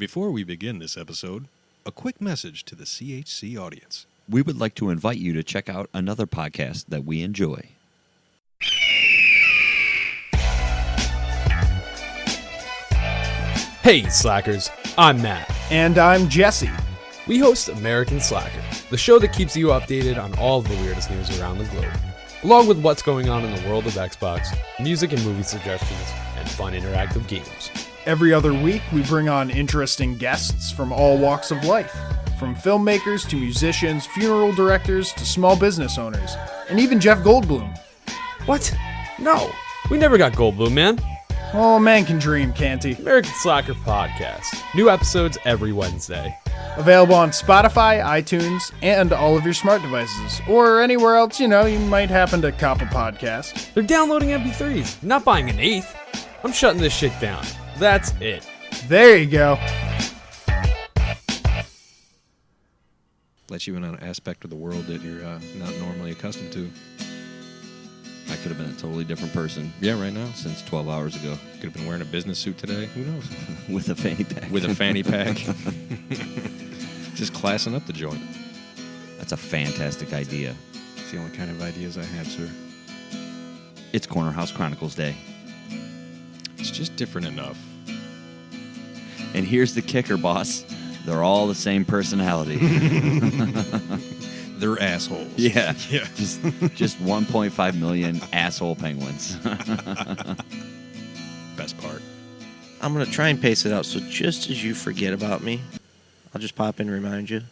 Before we begin this episode, a quick message to the CHC audience. We would like to invite you to check out another podcast that we enjoy. Hey, Slackers, I'm Matt. And I'm Jesse. We host American Slacker, the show that keeps you updated on all of the weirdest news around the globe, along with what's going on in the world of Xbox, music and movie suggestions, and fun interactive games. Every other week, we bring on interesting guests from all walks of life, from filmmakers to musicians, funeral directors to small business owners, and even Jeff Goldblum. What? No, we never got Goldblum, man. Oh, man can dream, can't he? American Slacker Podcast. New episodes every Wednesday. Available on Spotify, iTunes, and all of your smart devices, or anywhere else, you might happen to cop a podcast. They're downloading MP3s, not buying an eighth. I'm shutting this shit down. That's it. There you go. Let you in on an aspect of the world that you're not normally accustomed to. I could have been a totally different person. Yeah, right now. Since 12 hours ago. Could have been wearing a business suit today. Who knows? With a fanny pack. With a fanny pack. Just classing up the joint. That's a fantastic idea. It's the only kind of ideas I have, sir. It's Corner House Chronicles Day. It's just different enough. And here's the kicker, boss. They're all the same personality. They're assholes. Yeah. Yeah. Just 1.5 million asshole penguins. Best part. I'm going to try and pace it out, so just as you forget about me, I'll just pop in and remind you.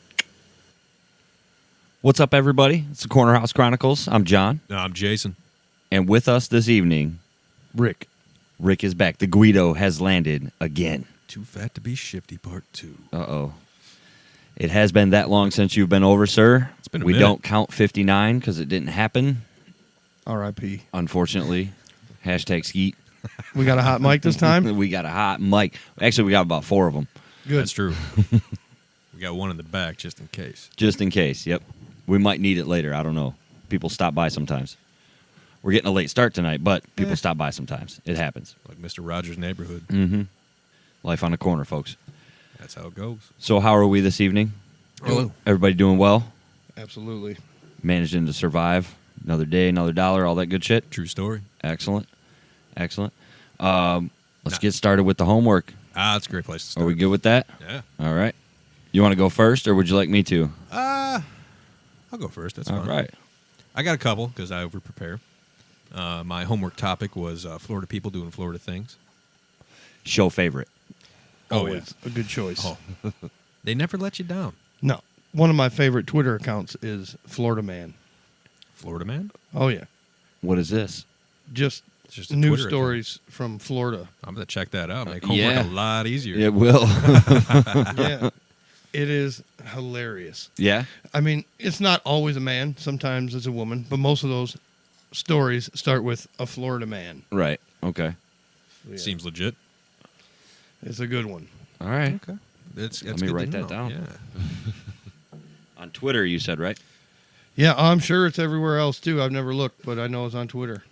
What's up, everybody? It's the Corner House Chronicles. I'm John. No, I'm Jason. And with us this evening, Rick. Rick is back. The Guido has landed again. Too Fat to Be Shifty Part 2. Uh-oh. It has been that long since you've been over, sir. It's been a We minute. don't count 59 because it didn't happen, R.I.P. unfortunately. Hashtag skeet. We got a hot mic this time? We got a hot mic. Actually, we got about 4 of them, Good. That's true. We got one in the back just in case. just in case. Yep. We might need it later. I don't know. People stop by sometimes. We're getting a late start tonight, but people stop by sometimes. It happens. Like Mr. Rogers' Neighborhood. Mm-hmm. Life on the corner, folks. That's how it goes. So how are we this evening? Hello. Everybody doing well? Absolutely. Managing to survive another day, another dollar, all that good shit? True story. Excellent. Excellent. Let's get started with the homework. That's a great place to start. Are we good with that? Yeah. All right. You want to go first, or would you like me to? I'll go first. That's All fine. right. I got a couple because I over-prepare. My homework topic was Florida people doing Florida things. Show favorite. Oh, Always a good choice. Oh. They never let you down. No. One of my favorite Twitter accounts is Florida Man. Florida man? Oh, yeah. What is this? Just It's just a news Twitter stories from Florida. I'm going to check that out. Make homework yeah. a lot easier. It will. Yeah. It is hilarious. Yeah? I mean, it's not always a man. Sometimes it's a woman. But most of those stories start with a Florida man. Right. Okay. Yeah. Seems legit. It's a good one. All right. Okay. That's Let me good to write that know. down. Yeah. On Twitter, you said, right? Yeah, I'm sure it's everywhere else, too. I've never looked, but I know it's on Twitter.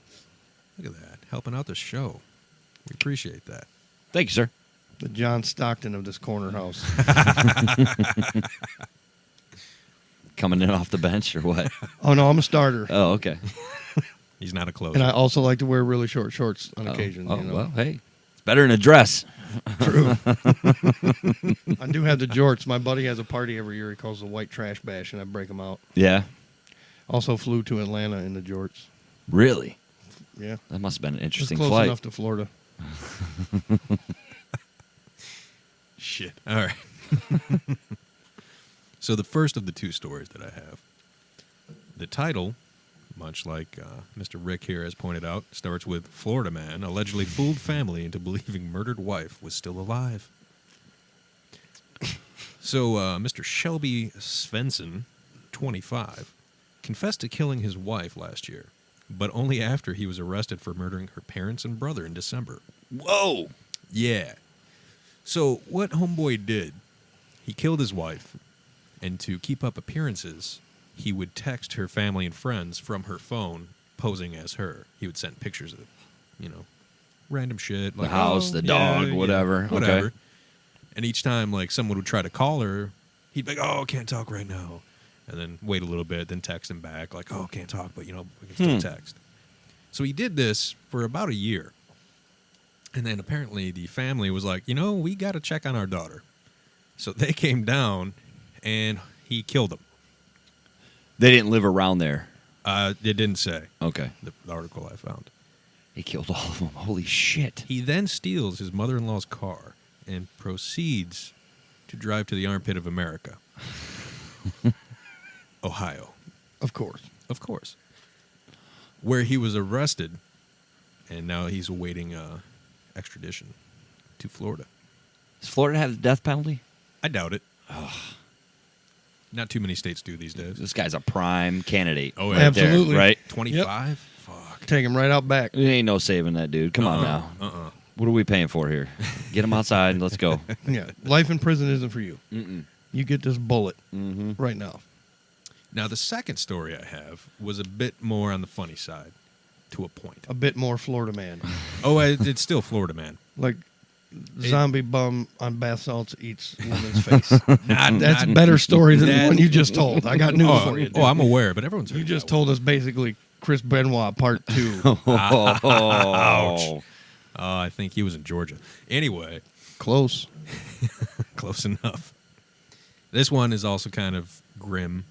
Look at that. Helping out the show. We appreciate that. Thank you, sir. The John Stockton of this corner house. Coming in off the bench or what? Oh, no, I'm a starter. Oh, okay. He's not a closer. And I also like to wear really short shorts on occasion. Oh, you know? well, hey. It's better than a dress. True. I do have the jorts. My buddy has a party every year he calls the White Trash Bash, and I break them out. Yeah. Also flew to Atlanta in the jorts. Really? Yeah. That must have been an Just interesting close flight. enough to Florida. Shit. All right. So the first of the two stories that I have, the title, much like Mr. Rick here has pointed out, starts with Florida man allegedly fooled family into believing murdered wife was still alive. So Mr. Shelby Svensson, 25, confessed to killing his wife last year, but only after he was arrested for murdering her parents and brother in December. Whoa. Yeah. So what homeboy did, he killed his wife, and to keep up appearances, he would text her family and friends from her phone posing as her. He would send pictures of, random shit. The Like, house, oh, the yeah, dog, yeah, whatever. Whatever. Okay. And each time, like, someone would try to call her, he'd be like, oh, can't talk right now. And then wait a little bit, then text him back, like, oh, can't talk, but, we can still text. So he did this for about a year. And then apparently the family was like, we got to check on our daughter. So they came down, and he killed them. They didn't live around there. It didn't say. Okay. The article I found. He killed all of them. Holy shit. He then steals his mother-in-law's car and proceeds to drive to the armpit of America. Ohio. Of course. Of course. Where he was arrested, and now he's awaiting extradition to Florida. Does Florida have the death penalty? I doubt it. Not too many states do these days. This guy's a prime candidate. Oh, right yeah. Absolutely. There, right? 25? Fuck. Take him right out back. There ain't no saving that dude. Come on now. What are we paying for here? Get him outside and let's go. Yeah, life in prison isn't for you. Mm-mm. You get this bullet Mm-hmm. right now. Now, the second story I have was a bit more on the funny side, to a point. A bit more Florida man. Oh, it's still Florida, man. Like zombie bum on bath salts eats woman's face. Not, That's a not- better story than the that- one you just told. I got news for you. Dude. I'm aware, but everyone's heard You just that told us basically Chris Benoit Part 2. Ouch. Oh. I think he was in Georgia. Anyway, Close. close enough. This one is also kind of grim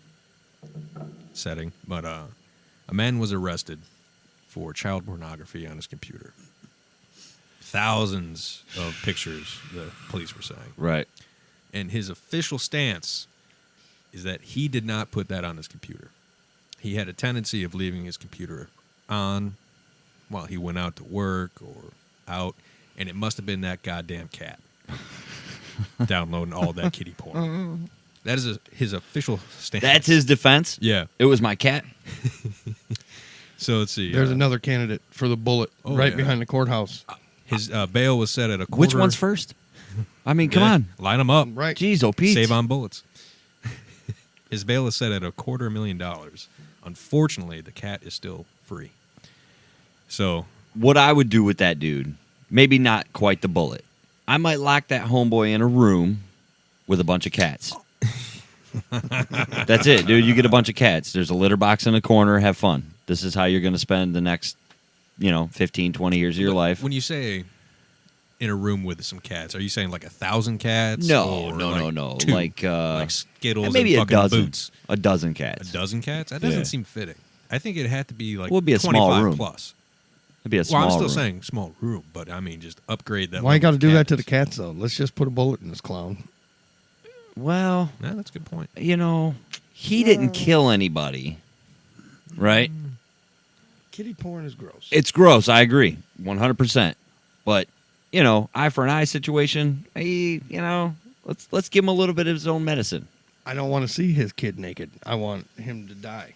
setting, but a man was arrested for child pornography on his computer. Thousands of pictures, the police were saying. Right. And his official stance is that he did not put that on his computer. He had a tendency of leaving his computer on while he went out to work or out, and it must have been that goddamn cat downloading all that kitty porn. That is his official stance. That's his defense? Yeah. It was my cat? So let's see. There's another candidate for the bullet right yeah. behind the courthouse. His bail was set at a quarter. Which one's first? I mean, come Yeah, on. line them up. Right. Jeez, oh, Pete. Save on bullets. His bail is set at $250,000. Unfortunately, the cat is still free. So What I would do with that dude, maybe not quite the bullet. I might lock that homeboy in a room with a bunch of cats. That's it, dude. You get a bunch of cats. There's a litter box in the corner. Have fun. This is how you're going to spend the next, 15, 20 years of your life. when you say in a room with some cats, are you saying like 1,000 cats? No, or no, like no, no. two? Like Skittles maybe and a fucking dozen. boots. A dozen cats. A dozen cats? That doesn't Yeah. seem fitting. I think it had to be like Well, it'd be a 25 small room. plus. It'd be a small Well, I'm still room. saying small room, but I mean just upgrade that. Why you got to level do of that to the cats? cats, though? Let's just put a bullet in this clown. Well, Yeah, that's a good point. he didn't kill anybody, right? Kitty porn is gross. It's gross. I agree, 100%. But eye for an eye situation. Let's give him a little bit of his own medicine. I don't want to see his kid naked. I want him to die.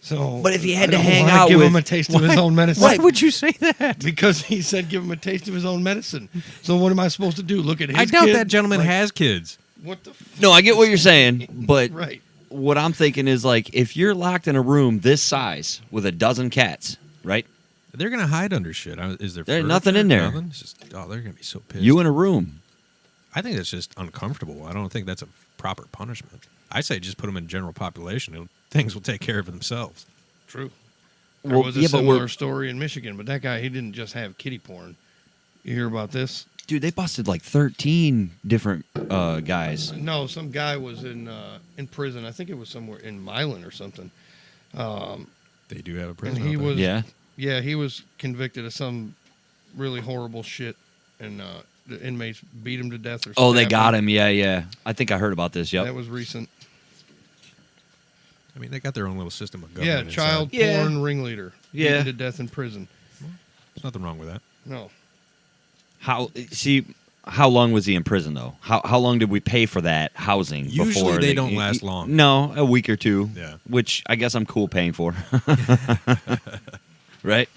So, But if he had I to don't hang wanna out give with- him a taste of his own medicine. Why would you say that? Because he said give him a taste of his own medicine. So what am I supposed to do? Look at his I doubt kid? that gentleman Like, has kids. What the No, I get what you're saying, but Right. what I'm thinking is like if you're locked in a room this size with a dozen cats, right? They're gonna hide under shit. Is there? There's furniture? nothing in there. Nothing? It's just, they're gonna be so pissed. You in a room. I think that's just uncomfortable. I don't think that's a proper punishment. I say just put them in general population. Things will take care of themselves. True. There Well, was a yeah, but similar we're- story in Michigan, but that guy, he didn't just have kitty porn. You hear about this? Dude, they busted like 13 different guys. No, some guy was in prison. I think it was somewhere in Milan or something. They do have a prison. And he out there. was, Yeah. he was convicted of some really horrible shit, and the inmates beat him to death. Or Oh, they stabbed got him. Yeah. I think I heard about this. Yep. That was recent. I mean, they got their own little system of Yeah, government. child inside. Yeah. porn ringleader. Yeah. Beaten to death in prison. There's nothing wrong with that. No. How long was he in prison though? How long did we pay for that housing? Usually before they don't last long. No, a week or two. Yeah. Which I guess I'm cool paying for. Right.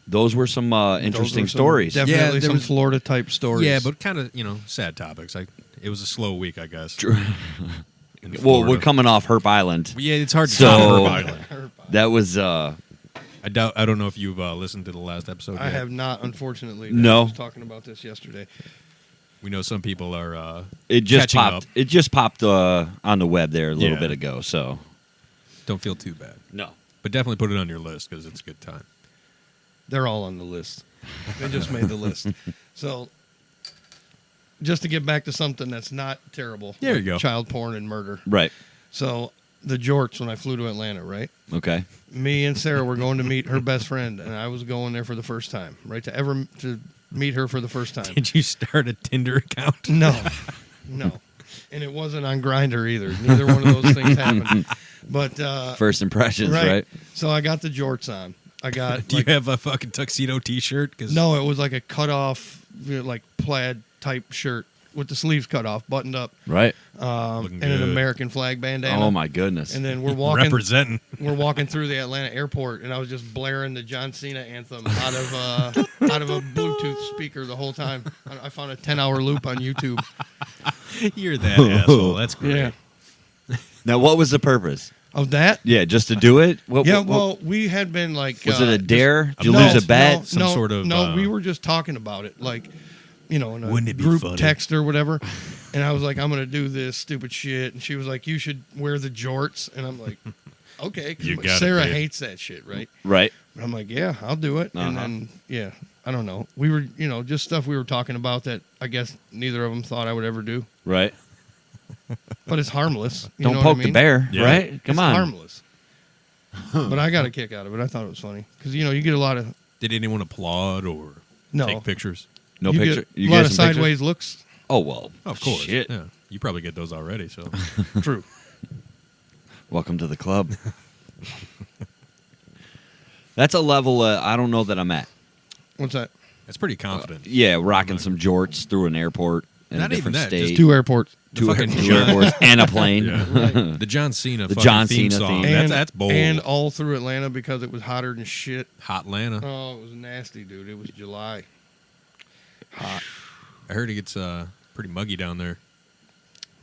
Those were some interesting Those were some stories. Definitely Yeah, there some was- Florida type stories. Yeah, but kind of sad topics. It was a slow week, I guess. in Well, Florida. we're coming off Herp Island. Yeah, it's hard to So- top Herb Island. That was I don't know if you've listened to the last episode I yet. have not, unfortunately. No. I was talking about this yesterday. We know some people are It just catching popped. up. It just popped on the web there a little Yeah. bit ago. So Don't feel too bad. no. But definitely put it on your list because it's a good time. They're all on the list. They just made the list. So, just to get back to something that's not terrible. There you like go. Child porn and murder. Right. So, the jorts when I flew to Atlanta, right? Okay. Me and Sarah were going to meet her best friend, and I was going there for the first time, right? To meet her for the first time. Did you start a Tinder account? No. And it wasn't on Grindr either. Neither one of those things happened. But First impressions, right? So I got the jorts on. I got. Do you have a fucking tuxedo T-shirt? 'Cause No, it was like a cut off, like plaid type shirt with the sleeves cut off, buttoned up, Right. Looking and an good. American flag bandana. Oh my goodness. And then we're walking. representing. We're walking through the Atlanta airport, and I was just blaring the John Cena anthem out of a Bluetooth speaker the whole time. I found a 10-hour loop on YouTube. You're that asshole. That's great. Yeah. Now, what was the purpose? Of that? Yeah, just to do it. What, Yeah. what- Well, we had been like. was it a dare? Did you No, lose a bet? Some sort of, No, we were just talking about it, like, in a Wouldn't it be group funny? text or whatever. And I was like, I'm gonna do this stupid shit, and she was like, you should wear the jorts, and I'm like, okay, 'cause You got it, Sarah babe. hates that shit, right? Right. But I'm like, yeah, I'll do it. And Uh-huh. then, yeah, I don't know. We were, just stuff we were talking about that I guess neither of them thought I would ever do. Right. But it's harmless. You Don't know poke what I the mean? bear. Yeah. Right. Come It's on. harmless. But I got a kick out of it. I thought it was funny because you get a lot of Did anyone applaud or no take pictures? No you picture. Get You a lot get of some pictures? sideways looks. Oh well. Of course. Shit. Yeah. You probably get those already. So True. Welcome to the club. That's a level I don't know that I'm at. What's that? that's pretty confident. Yeah, rocking some jorts through an airport in Not a even different that, state. just Two airports. The fucking two John- airports and a plane. Yeah. The John Cena The fucking John theme Cena song. theme. That's bold. And all through Atlanta because it was hotter than shit. Hot Atlanta. Oh, it was nasty, dude. It was July. Hot. I heard it gets pretty muggy down there.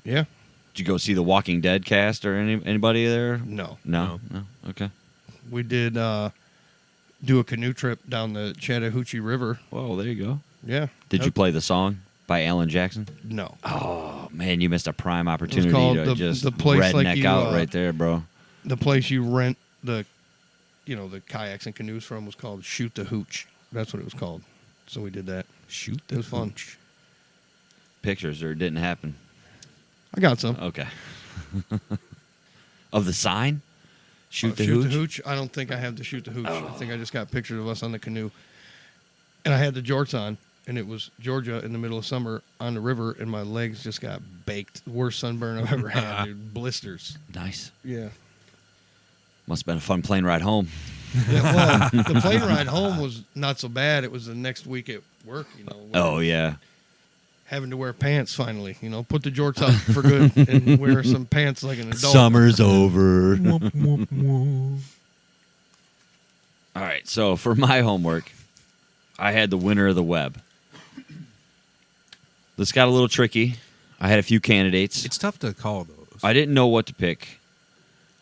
Yeah. Did you go see the Walking Dead cast or anybody there? No. No. Okay. We did do a canoe trip down the Chattahoochee River. Well, there you go. Yeah. Did you play the song by Alan Jackson? No. Oh man, you missed a prime opportunity called to just the place redneck like you, out right there, bro. The place you rent the kayaks and canoes from was called Shoot the Hooch. That's what it was called. So we did that. Shoot It was fun. hooch. Pictures or it didn't happen. I got some. Okay. Of the sign? Shoot the Shoot hooch? the Hooch. I don't think I have the Shoot the Hooch. I think I just got pictures of us on the canoe. And I had the jorts on, and it was Georgia in the middle of summer on the river, and my legs just got baked. Worst sunburn I've ever had, dude. Blisters. Nice. Yeah. Must have been a fun plane ride home. Yeah, well, the plane ride home was not so bad. It was the next week at work, Oh yeah. having to wear pants finally. Put the jorts up for good and wear some pants like an adult. Summer's over. All right, so for my homework, I had the winner of the web. This got a little tricky. I had a few candidates. It's tough to call those. I didn't know what to pick.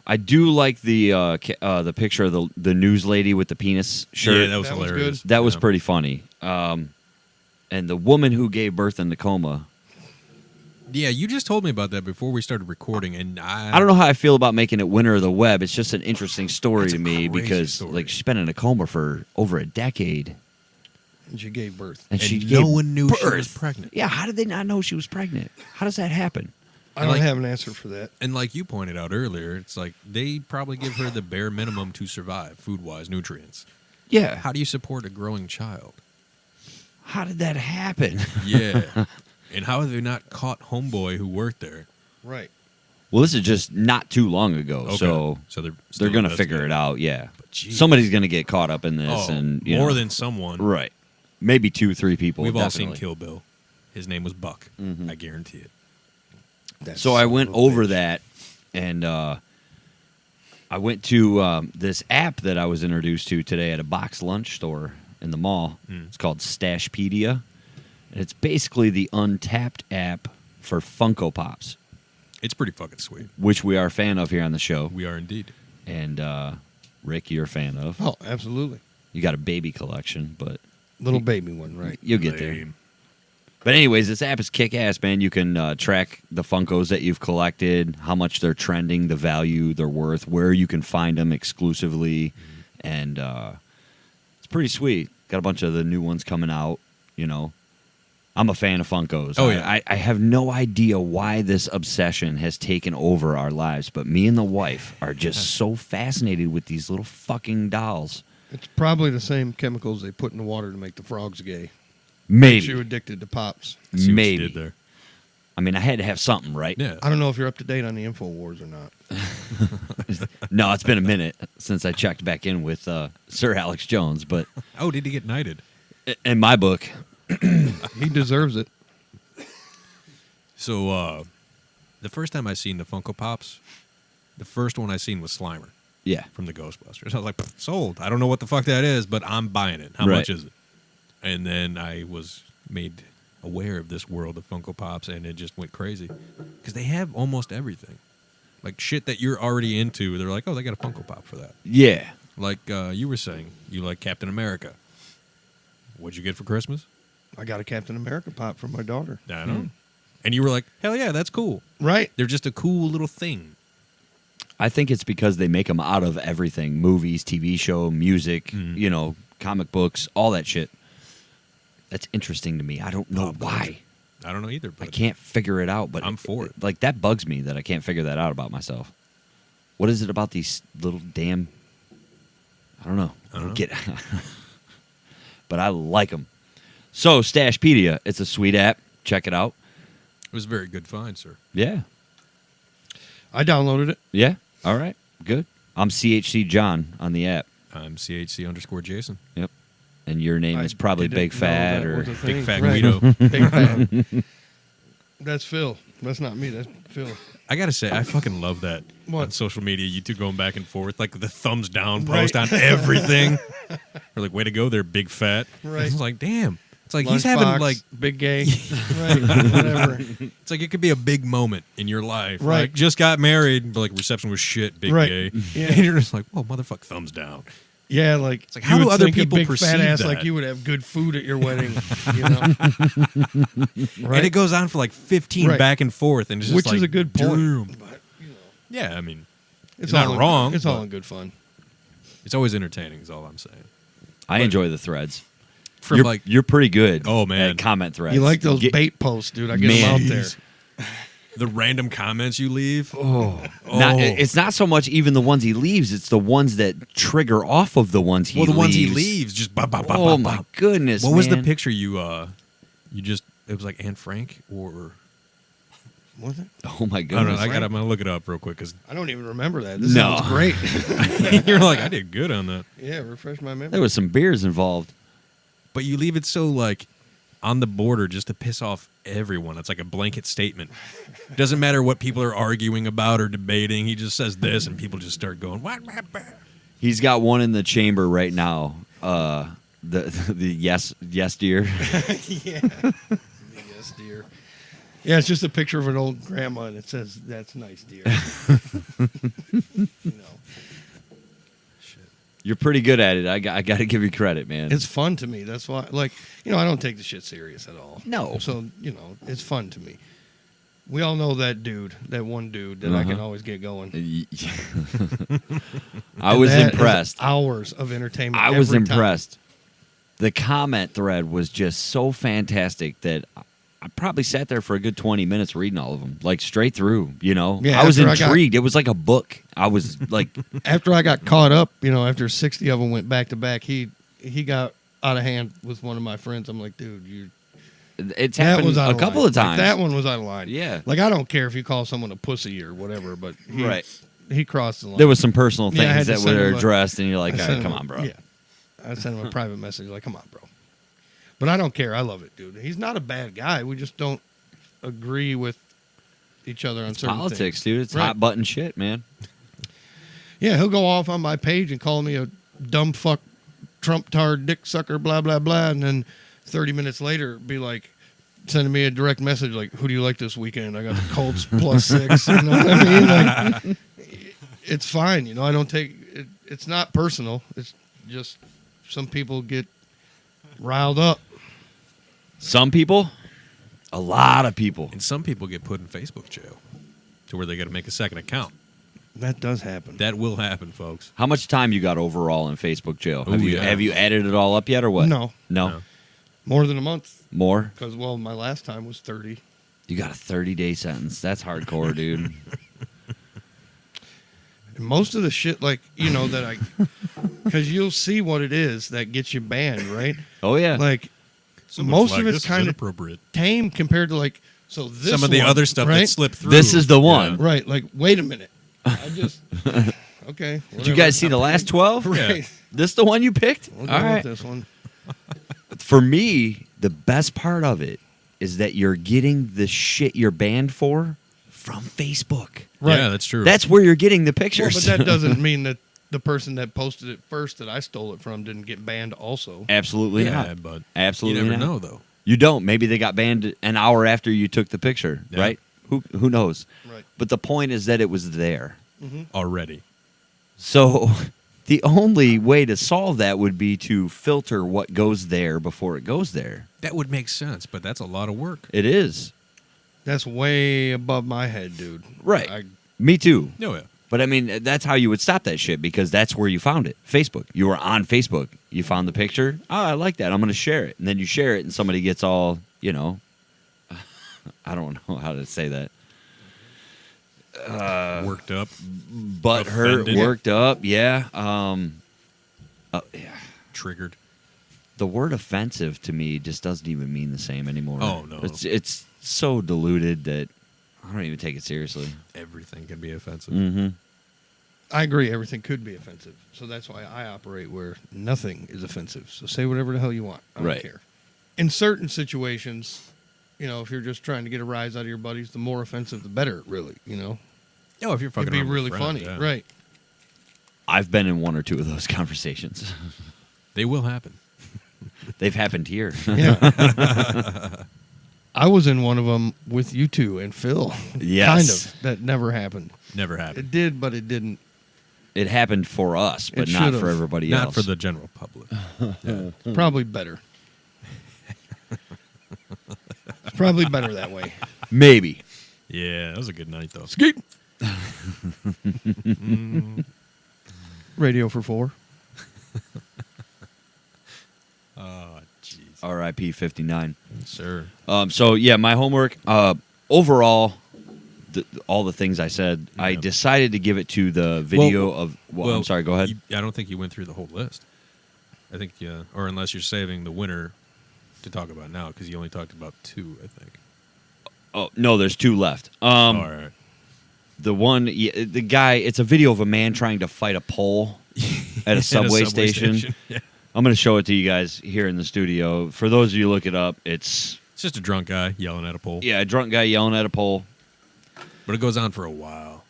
I do like the picture of the news lady with the penis shirt. Yeah, that was That was hilarious. good. That was Yeah. pretty funny. And the woman who gave birth in the coma. Yeah, you just told me about that before we started recording, and I don't know how I feel about making it winner of the web. It's just an interesting story It's to a me crazy because story. like she's been in a coma for over a decade, And she gave birth. and, And she no gave one knew birth. she was pregnant. Yeah, how did they not know she was pregnant? How does that happen? I don't Like- have an answer for that. And like you pointed out earlier, it's like they probably give her the bare minimum to survive, food-wise, nutrients. Yeah, How do you support a growing child? how did that happen? Yeah. And how have they not caught homeboy who worked there? Right. Well, this is just not too long ago, Okay. so So they're they're still gonna figure investigating. it out. Yeah, But geez. somebody's gonna get caught up in this, Oh, and more than someone. right, maybe 2-3 people. We've all definitely. seen Kill Bill. His name was Buck. Mhm. I guarantee it. That So I son went of a over bitch. that, and I went to this app that I was introduced to today at a box lunch store in the mall. Mm. It's called Stashpedia, and it's basically the Untapped app for Funko Pops, It's pretty fucking sweet. which we are a fan of here on the show. We are indeed. And Rick, you're a fan of. Oh, absolutely. You got a baby collection, but Little baby one, right? you'll get there. But anyways, this app is kick-ass, man. You can track the Funkos that you've collected, how much they're trending, the value they're worth, where you can find them exclusively, and it's pretty sweet. Got a bunch of the new ones coming out, you know. I'm a fan of Funkos. Oh, yeah. I have no idea why this obsession has taken over our lives, but me and the wife are just so fascinated with these little fucking dolls. It's probably the same chemicals they put in the water to make the frogs gay. Maybe. You're addicted to pops. See what you Maybe. did there. I mean, I had to have something, right? Yeah. I don't know if you're up to date on the InfoWars or not. No, it's been a minute since I checked back in with Sir Alex Jones, but Oh, did he get knighted? in my book, He deserves it. So, the first time I seen the Funko Pops, the first one I seen was Slimer yeah. from the Ghostbusters. I was like, sold. I don't know what the fuck that is, but I'm buying it. How Right. much is it? And then I was made aware of this world of Funko Pops, and it just went crazy. Because they have almost everything. Like, shit that you're already into, they're like, oh, they got a Funko Pop for that. Yeah. Like you were saying, you like Captain America. What'd you get for Christmas? I got a Captain America pop from my daughter. I know. And you were like, hell yeah, that's cool. Right. They're just a cool little thing. I think it's because they make them out of everything. Movies, TV show, music, you know, comic books, all that shit. That's interesting to me. I don't know why. I don't know either. I But can't figure it out, but I'm for it. Like, that bugs me that I can't figure that out about myself. What is it about these little damn... I don't know. I don't know. Get, but I like them. So, Stashpedia, it's a sweet app. Check it out. It was a very good find, sir. Yeah. I downloaded it. Yeah. All right. Good. I'm CHC John on the app. I'm CHC_Jason. Yep. And your name I is probably didn't Big know Fat that or... was a thing. Big Fat Right. Guido. Big Fat. That's Phil. That's not me. That's Phil. I gotta say, I fucking love that What? on social media. You two going back and forth, like the thumbs down Right. post on everything. We're like, way to go there, Big Fat. Right. It's like, damn. It's like he's having Lunchbox, like, big gay. Right. Whatever. it's like it could be a big moment in your life. Right. Like, just got married, but like reception was shit, big Right. gay. Yeah. And you're just like, whoa, motherfuck, thumbs down. Yeah, like, like, how you do would other think people a big perceive fat ass that? like you would have good food at your wedding, you know? Right? And it goes on for like 15 Right. back and forth, and it's just Which like, is a good point. damn. But, you know, Yeah, I mean, it's not all in- wrong, It's all but- in good fun. it's always entertaining. Is all I'm saying. I enjoy the threads. From You're, like, you're pretty good Oh, man. at comment threads. You like those Get- bait posts, dude. I get them out there. the random comments you leave. Not, it's not so much even the ones he leaves, it's the ones that trigger off of the ones he Well, the leaves. ones he leaves, just bop, bop, bop, Oh, bop, my bop. goodness, What was the man. picture you just? It was like Anne Frank or Was it? Oh, my I don't know. goodness. I'm gonna look it up real quick because I don't even remember that. This No. sounds great. you're like, I did good on that. Yeah, refresh my memory. There was some beers involved. But you leave it so like on the border just to piss off everyone. It's like a blanket statement. Doesn't matter what people are arguing about or debating. He just says this, and people just start going, "What?" He's got one in the chamber right now. The yes dear. Yeah. Yes, dear. Yeah, it's just a picture of an old grandma, and it says, "That's nice, dear." You know, You're pretty good at it. I got to give you credit, man. it's fun to me. That's why, like, you know, I don't take the shit serious at all. No. So, you know, it's fun to me. We all know that dude, that one dude that I can always get going. I And was that is impressed. Hours of entertainment. I was every time. impressed. The comment thread was just so fantastic that I probably sat there for a good 20 minutes reading all of them, like straight through, you know. Yeah, I was after I got- intrigued. It was like a book. I was like, After I got caught up, you know, after 60 of them went back to back, he got out of hand with one of my friends. I'm like, dude, it's that happened was out a of couple line. of times. Like, that one was out of line. Yeah. Like, I don't care if you call someone a pussy or whatever, but he crossed the line. There was some personal Yeah, I things had to that send were him a- addressed, and you're like, I all sent right, come him a- on, bro. Yeah. I sent him a private message like, come on, bro. But I don't care. I love it, dude. He's not a bad guy. We just don't agree with each other on certain Politics, things. dude. It's Right. hot button shit, man. Yeah, he'll go off on my page and call me a dumb fuck, Trump tard, dick sucker, blah, blah, blah. And then 30 minutes later, be like, sending me a direct message like, who do you like this weekend? I got the Colts +6. You know what I mean? Like, it's fine. You know, I don't take it's not personal. It's just some people get riled up. Some people, a lot of people. And some people get put in Facebook jail to where they got to make a second account. That does happen. That will happen, folks. How much time you got overall in Facebook jail? Ooh, Have you added it all up yet, or what? No. No. More than a month. More? Because, well, my last time was 30. You got a 30-day sentence. That's hardcore, dude. And most of the shit, like, you know, that I... Because you'll see what it is that gets you banned, right? Oh, yeah. Like, Someone's most of "This it's is kind of inappropriate." tame compared to, like, so this Some of the one, other stuff right? that slipped through. This is the one. Right, like, wait a minute. I just... Okay. Did you guys see the last 12? Right. This the one you picked? We'll go All with right. this one. For me, the best part of it is that you're getting the shit you're banned for from Facebook. Right. Yeah, that's true. That's where you're getting the Well, pictures. but that doesn't mean that the person that posted it first that I stole it from didn't get banned also. Absolutely yeah, not. but Absolutely you never not. know, though. You don't. Maybe they got banned an hour after you took the picture, Yeah. right? Who knows? Right. But the point is that it was there. Already. So the only way to solve that would be to filter what goes there before it goes there. That would make sense, but that's a lot of work. It is. That's way above my head, dude. Right. Me too. No, yeah. But I mean, that's how you would stop that shit because that's where you found it. Facebook. You were on Facebook. You found the picture. Oh, I like that. I'm going to share it. And then you share it and somebody gets all, you know, I don't know how to say that. Worked up. But hurt, Offended. worked up. Yeah. Yeah. Triggered. The word offensive to me just doesn't even mean the same anymore. Oh, no. It's so diluted that I don't even take it seriously. Everything can be offensive. Mm-hmm. I agree. Everything could be offensive. So that's why I operate where nothing is offensive. So say whatever the hell you want. I don't Right. care. In certain situations, you know, if you're just trying to get a rise out of your buddies, the more offensive, the better, really, you know? Oh, if you're fucking It'd be around with really friends, funny. yeah. Right. I've been in one or two of those conversations. They will happen. They've happened here. Yeah. I was in one of them with you two and Phil. Yes. Kind of. That never happened. Never happened. It did, but it didn't. It happened for us, but It not should've. for everybody Not else. for the general public. Yeah. Probably better. It's probably better that way. Maybe. Yeah, that was a good night, though. Skeet. Radio for 4. Oh, jeez. R.I.P. 59. Sir. So yeah, my homework. Overall, all the things I said, I Yeah. decided to give it to the video Well, of. Well, I'm sorry. Go ahead. I don't think you went through the whole list. I think, or unless you're saving the winner to talk about now, because you only talked about 2, I think. Oh no, there's 2 left. All right. The one, the guy. It's a video of a man trying to fight a pole at a subway station. Yeah. I'm going to show it to you guys here in the studio. For those of you who look it up, it's It's just a drunk guy yelling at a pole. a drunk guy yelling at a pole. But it goes on for a while.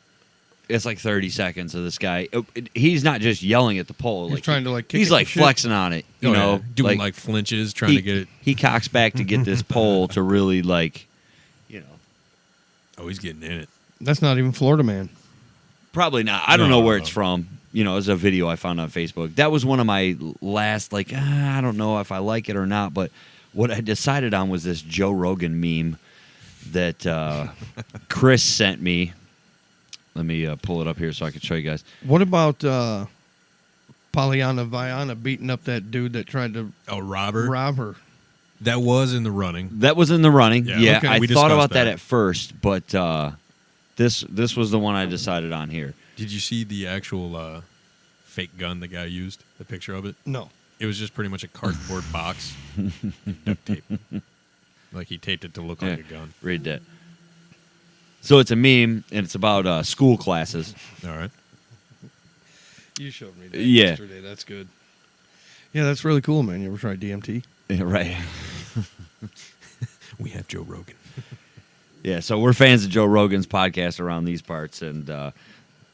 It's like 30 seconds of this guy. He's not just yelling at the pole. He's trying to, like, kick He's it like and shit. flexing on it. You Oh, know, yeah. Doing like flinches, trying he, to get it. He cocks back to get this pole to really like, you know. Oh, he's getting in it. That's not even Florida Man. Probably not. I don't know where No. it's from. You know, it's a video I found on Facebook. That was one of my last, like, I don't know if I like it or not, but what I decided on was this Joe Rogan meme that Chris sent me. Let me pull it up here so I can show you guys. What about Pollyanna Viana beating up that dude that tried to Oh, Robert. rob her? That was in the running. That was in the running. Yeah, Yeah, okay, I we thought discussed about that that. at first, but this was the one I decided on here. Did you see the actual fake gun the guy used? The picture of it? No. It was just pretty much a cardboard box and duct tape. Like he taped it to look like a gun. Read that. So it's a meme, and it's about school classes. All right. You showed me that Yeah. yesterday. That's good. Yeah, that's really cool, man. You ever tried DMT? Yeah, right. We have Joe Rogan. Yeah, so we're fans of Joe Rogan's podcast around these parts, and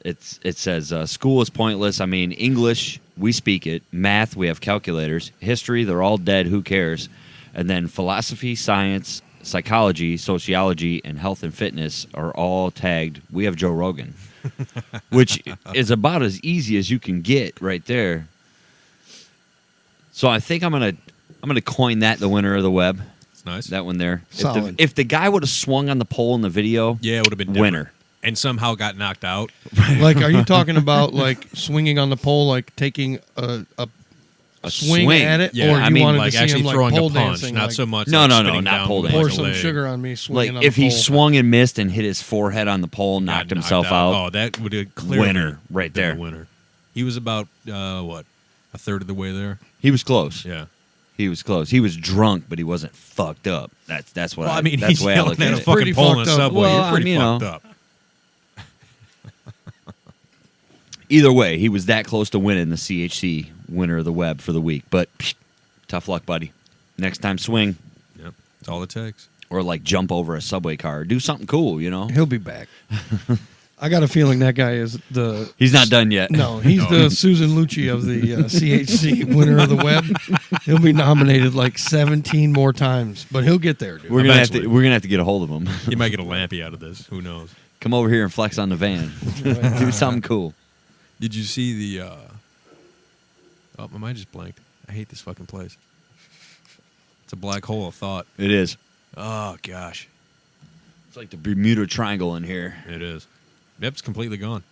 it says school is pointless. I mean, English, we speak it. Math, we have calculators. History, they're all dead. Who cares? And then philosophy, science, psychology, sociology, and health and fitness are all tagged. We have Joe Rogan, which is about as easy as you can get right there. So I think I'm gonna coin that the winner of the web. It's nice. That one there. Solid. If the guy would have swung on the pole in the video, Yeah, it would have been winner. different. And somehow got knocked out. Like, are you talking about like swinging on the pole, like taking a swing at it, Yeah, or you I mean, wanted like to see actually him like throwing pole a punch, dancing, not like, so much. No, like no, no, spinning not down pole with pour a some leg. sugar on me, Like swinging on if the he pole. swung and missed and hit his forehead on the pole, Got knocked knocked himself out. Oh, that would have clearly Winner right been there. the winner. He was about what, a third of the way there. He was close. Yeah. He was close. He was drunk, but he wasn't fucked up. That's what Well, I mean, that's he's the way I yelling look at at a it. fucking Pretty pole in a fucked up. subway. Well, You're pretty I mean, fucked up. Either way, he was that close to winning the CHC winner of the web for the week. But tough luck, buddy. Next time, swing Yep. That's all it takes. or like jump over a subway car. Do something cool, you know. He'll be back. I got a feeling that guy is the. He's not done yet. No, he's the Susan Lucci of the CHC winner of the web. He'll be nominated like 17 more times, but he'll get there, dude. We're Eventually. gonna have to get a hold of him. You might get a lampy out of this. Who knows? Come over here and flex on the van. Do something cool. Did you see the? Oh, my mind just blanked. I hate this fucking place. It's a black hole of thought. It is. Oh gosh, It's like the Bermuda Triangle in here. it is. Yep, it's completely gone.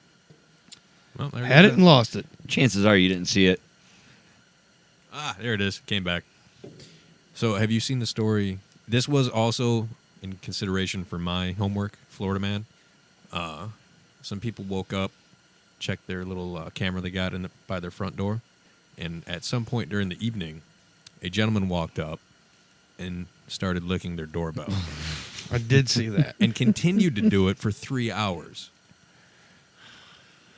Well, there Had goes it and lost it. Chances are you didn't see it. Ah, there it is. Came back. So, have you seen the story? This was also in consideration for my homework, Florida man. Some people woke up, checked their little camera they got by their front door, and at some point during the evening, a gentleman walked up and started licking their doorbell I did see that. and continued to do it for 3 hours.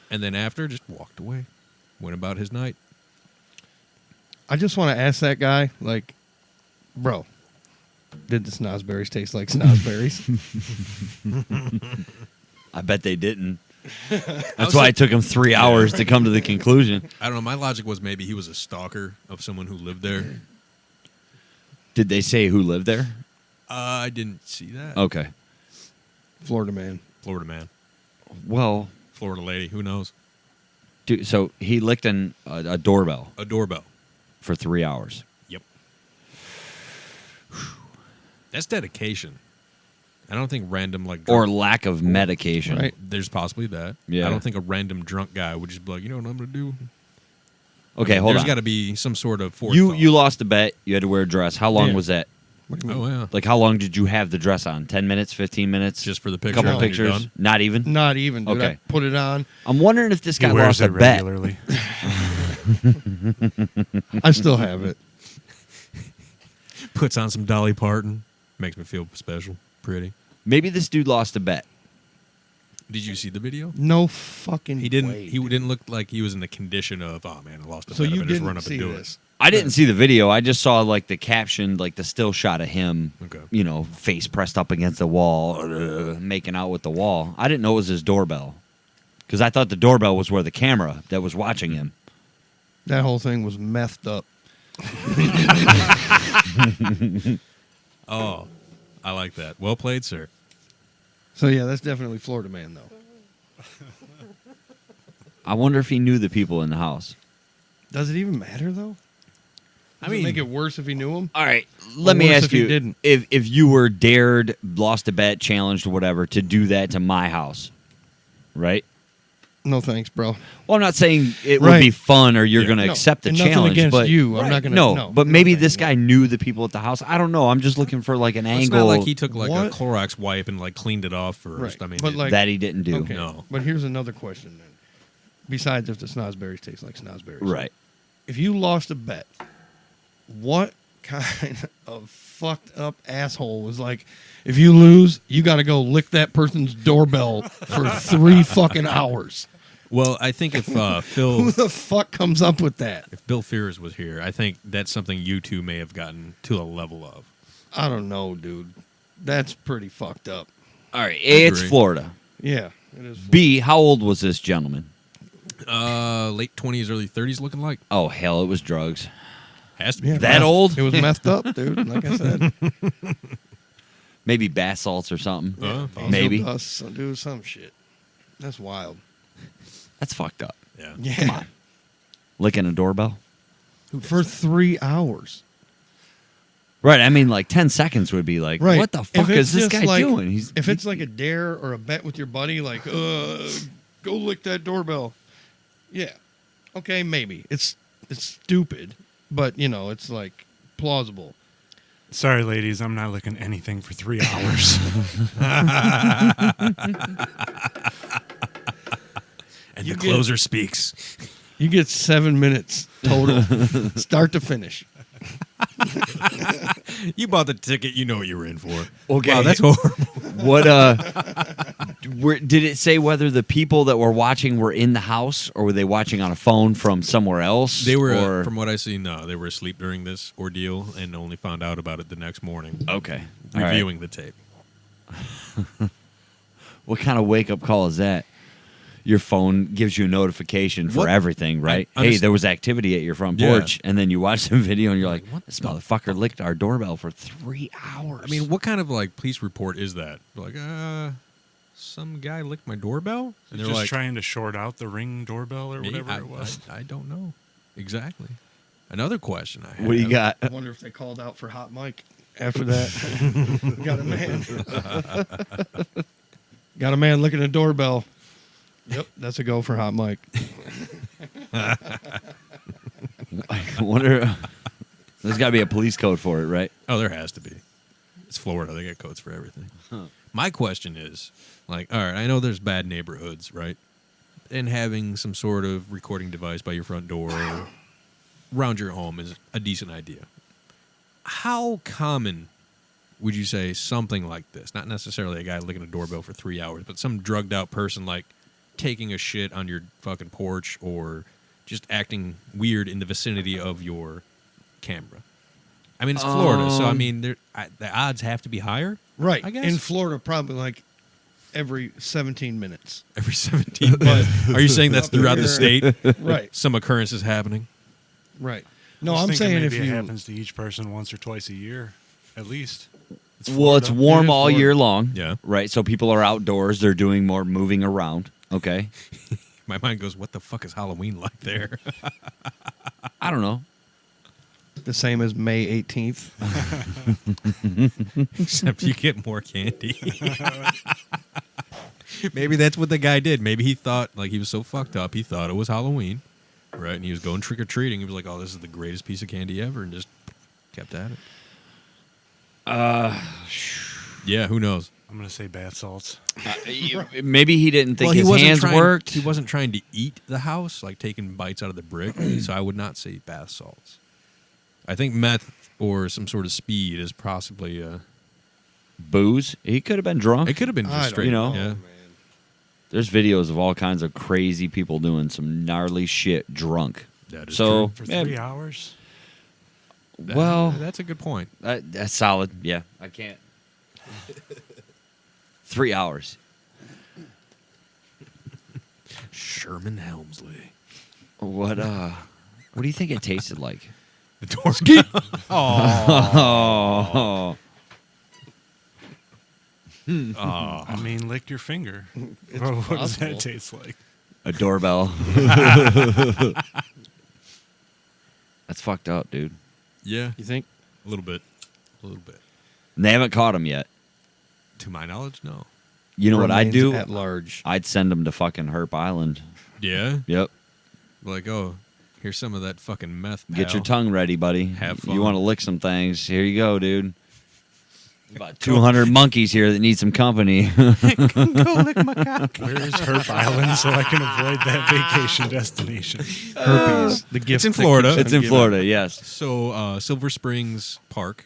And then after, just walked away, went about his night. I just want to ask that guy, like, bro, did the snozberries taste like snozberries? I bet they didn't. That's why it took him 3 hours to come to the conclusion. I don't know. My logic was maybe he was a stalker of someone who lived there. Did they say who lived there? I didn't see that. Okay. Florida man. Florida man, Well, Florida lady, who knows? dude, so he licked a doorbell A doorbell. for 3 hours. Yep. That's dedication. I don't think random like Or drunk, lack of medication. Right. there's possibly that. Yeah. I don't think a random drunk guy would just be like, you know what I'm gonna do? Okay, hold There's on. got to be some sort of forethought. You lost a bet. You had to wear a dress. How long Yeah. was that? What do you mean? Oh yeah. Like, how long did you have the dress on? 10 minutes? 15 minutes? Just for the a picture. couple and then you're pictures? done? Not even? Not even, dude. Okay. I put it on. I'm wondering if this guy He wears lost a it bet. regularly. I still have it. Puts on some Dolly Parton. Makes me feel special. Pretty. Maybe this dude lost a bet. Did you see the video? No fucking He didn't. way, He dude. didn't look like he was in the condition of, oh man, I lost a So bet. I you better just didn't run up see and do this. I didn't see the video. I just saw like the caption, like the still shot of him, Okay. you know, face pressed up against the wall, making out with the wall. I didn't know it was his doorbell because I thought the doorbell was where the camera that was watching him. That whole thing was methed up. Oh, I like that. Well played, sir. So yeah, that's definitely Florida man though. I wonder if he knew the people in the house. Does it even matter though? Does it make it worse if he knew him? All right, let Or me worse ask if he you: didn't. if you were dared, lost a bet, challenged, or whatever, to do that to my house, right? No thanks, bro. Well, I'm not saying it would Right. be fun or you're Yeah. going to No, accept the and nothing challenge. against but you. I'm not gonna- No, no. but No maybe thanks. this guy knew the people at the house. I don't know. I'm just looking for like an It's angle not like he took like What? a Clorox wipe and like cleaned it off first. Right. I mean, But, like- that he didn't do. Okay. No. But here's another question then. Besides if the snozberries taste like snozberries. Right. If you lost a bet, what kind of fucked up asshole was like, if you lose, you got to go lick that person's doorbell for 3 fucking hours? well, I think if Who Phil, the fuck comes up with that? if Bill Fears was here, I think that's something you two may have gotten to a level of. I don't know, dude. That's pretty fucked up. All right. A, it's agree. Florida. Yeah, it is. B, how old was this gentleman? Late 20s, early 30s, looking like. Oh, hell, it was drugs. Has to be. Yeah, That meth- old? It was messed up, dude. Like I said. Maybe bath salts or something. Angel Maybe. Angel dust, do some shit. That's wild. That's fucked up. Yeah. Yeah. Come on. Licking a doorbell? For 3 hours. Right. I mean, like 10 seconds would be like, Right. what the fuck If is it's this just guy like- doing? If it's like a dare or a bet with your buddy, like, go lick that doorbell. Yeah. Okay, maybe. It's stupid, but, it's like plausible. Sorry, ladies, I'm not licking anything for 3 hours. And the closer speaks. You get 7 minutes total, start to finish. You bought the ticket. You know what you were in for. Okay. Wow, that's horrible. What did it say whether the people that were watching were in the house or were they watching on a phone from somewhere else? They were, or, from what I see, no, they were asleep during this ordeal and only found out about it the next morning, okay. All right. reviewing the tape. What kind of wake up call is that? Your phone gives you a notification for What? everything, right? I Hey, there was activity at your front Yeah. porch, and then you watch the video and you're like, What this the- motherfucker licked our doorbell for 3 hours. I mean, what kind of like police report is that? Like, some guy licked my doorbell, and they're Just like, trying to short out the Ring doorbell or whatever I, it was. I don't know exactly. Another question I have. what do you got? I wonder if they called out for hot mic after that. Got a man. Got a man licking a doorbell. Yep, that's a go for hot mic. I wonder. There's got to be a police code for it, right? Oh, there has to be. It's Florida. They got codes for everything. My question is, like, all right, I know there's bad neighborhoods, right? And having some sort of recording device by your front door or around your home is a decent idea. How common would you say something like this? Not necessarily a guy licking a doorbell for 3 hours, but some drugged out person, like, taking a shit on your fucking porch or just acting weird in the vicinity of your camera. I mean, it's Florida, so I mean, the odds have to be higher. Right. I guess. In Florida, probably like every 17 minutes. Every 17 minutes. Are you saying that's Up throughout the here. state? Right. Some occurrence is happening. Right. No, I was I'm thinking saying maybe if it you happens to each person once or twice a year, at least. It's Well, it's Florida. warm It is all Florida. year long. Yeah. Right. So people are outdoors. They're doing more moving around. Okay. My mind goes, what the fuck is Halloween like there? I don't know. the same as May 18th. Except you get more candy. Maybe that's what the guy did. Maybe he thought, like, he was so fucked up, he thought it was Halloween, right? And he was going trick-or-treating. He was like, oh, this is the greatest piece of candy ever, and just kept at it. Yeah, who knows? I'm going to say bath salts. Maybe he didn't think his wasn't hands trying, worked. He wasn't trying to eat the house, like taking bites out of the brick, so I would not say bath salts. I think meth or some sort of speed is possibly... Booze. He could have been drunk. it could have been I just don't straight, you know. yeah. man. There's videos of all kinds of crazy people doing some gnarly shit drunk. That is So, For yeah, 3 hours? That- well, that's a good point. that's solid. Yeah, I can't. 3 hours. Sherman Helmsley. What do you think it tasted like? The door. Oh. I mean, lick your finger. What does possible. that taste like? A doorbell. That's fucked up, dude. Yeah, You think? a little bit. A little bit. And they haven't caught him yet. To my knowledge, no. You know what I'd Remains do? at large. I'd send him to fucking Herp Island. Yeah? Yep. Like, oh, here's some of that fucking meth, pal. Get your tongue ready, buddy. Have fun. You want to lick some things? Here you go, dude. About 200 monkeys here that need some company. Where is Herb Island so I can avoid that vacation destination? Herpes. The gift. It's in that Florida. keeps on It's in giving. Florida, yes. So, Silver Springs Park.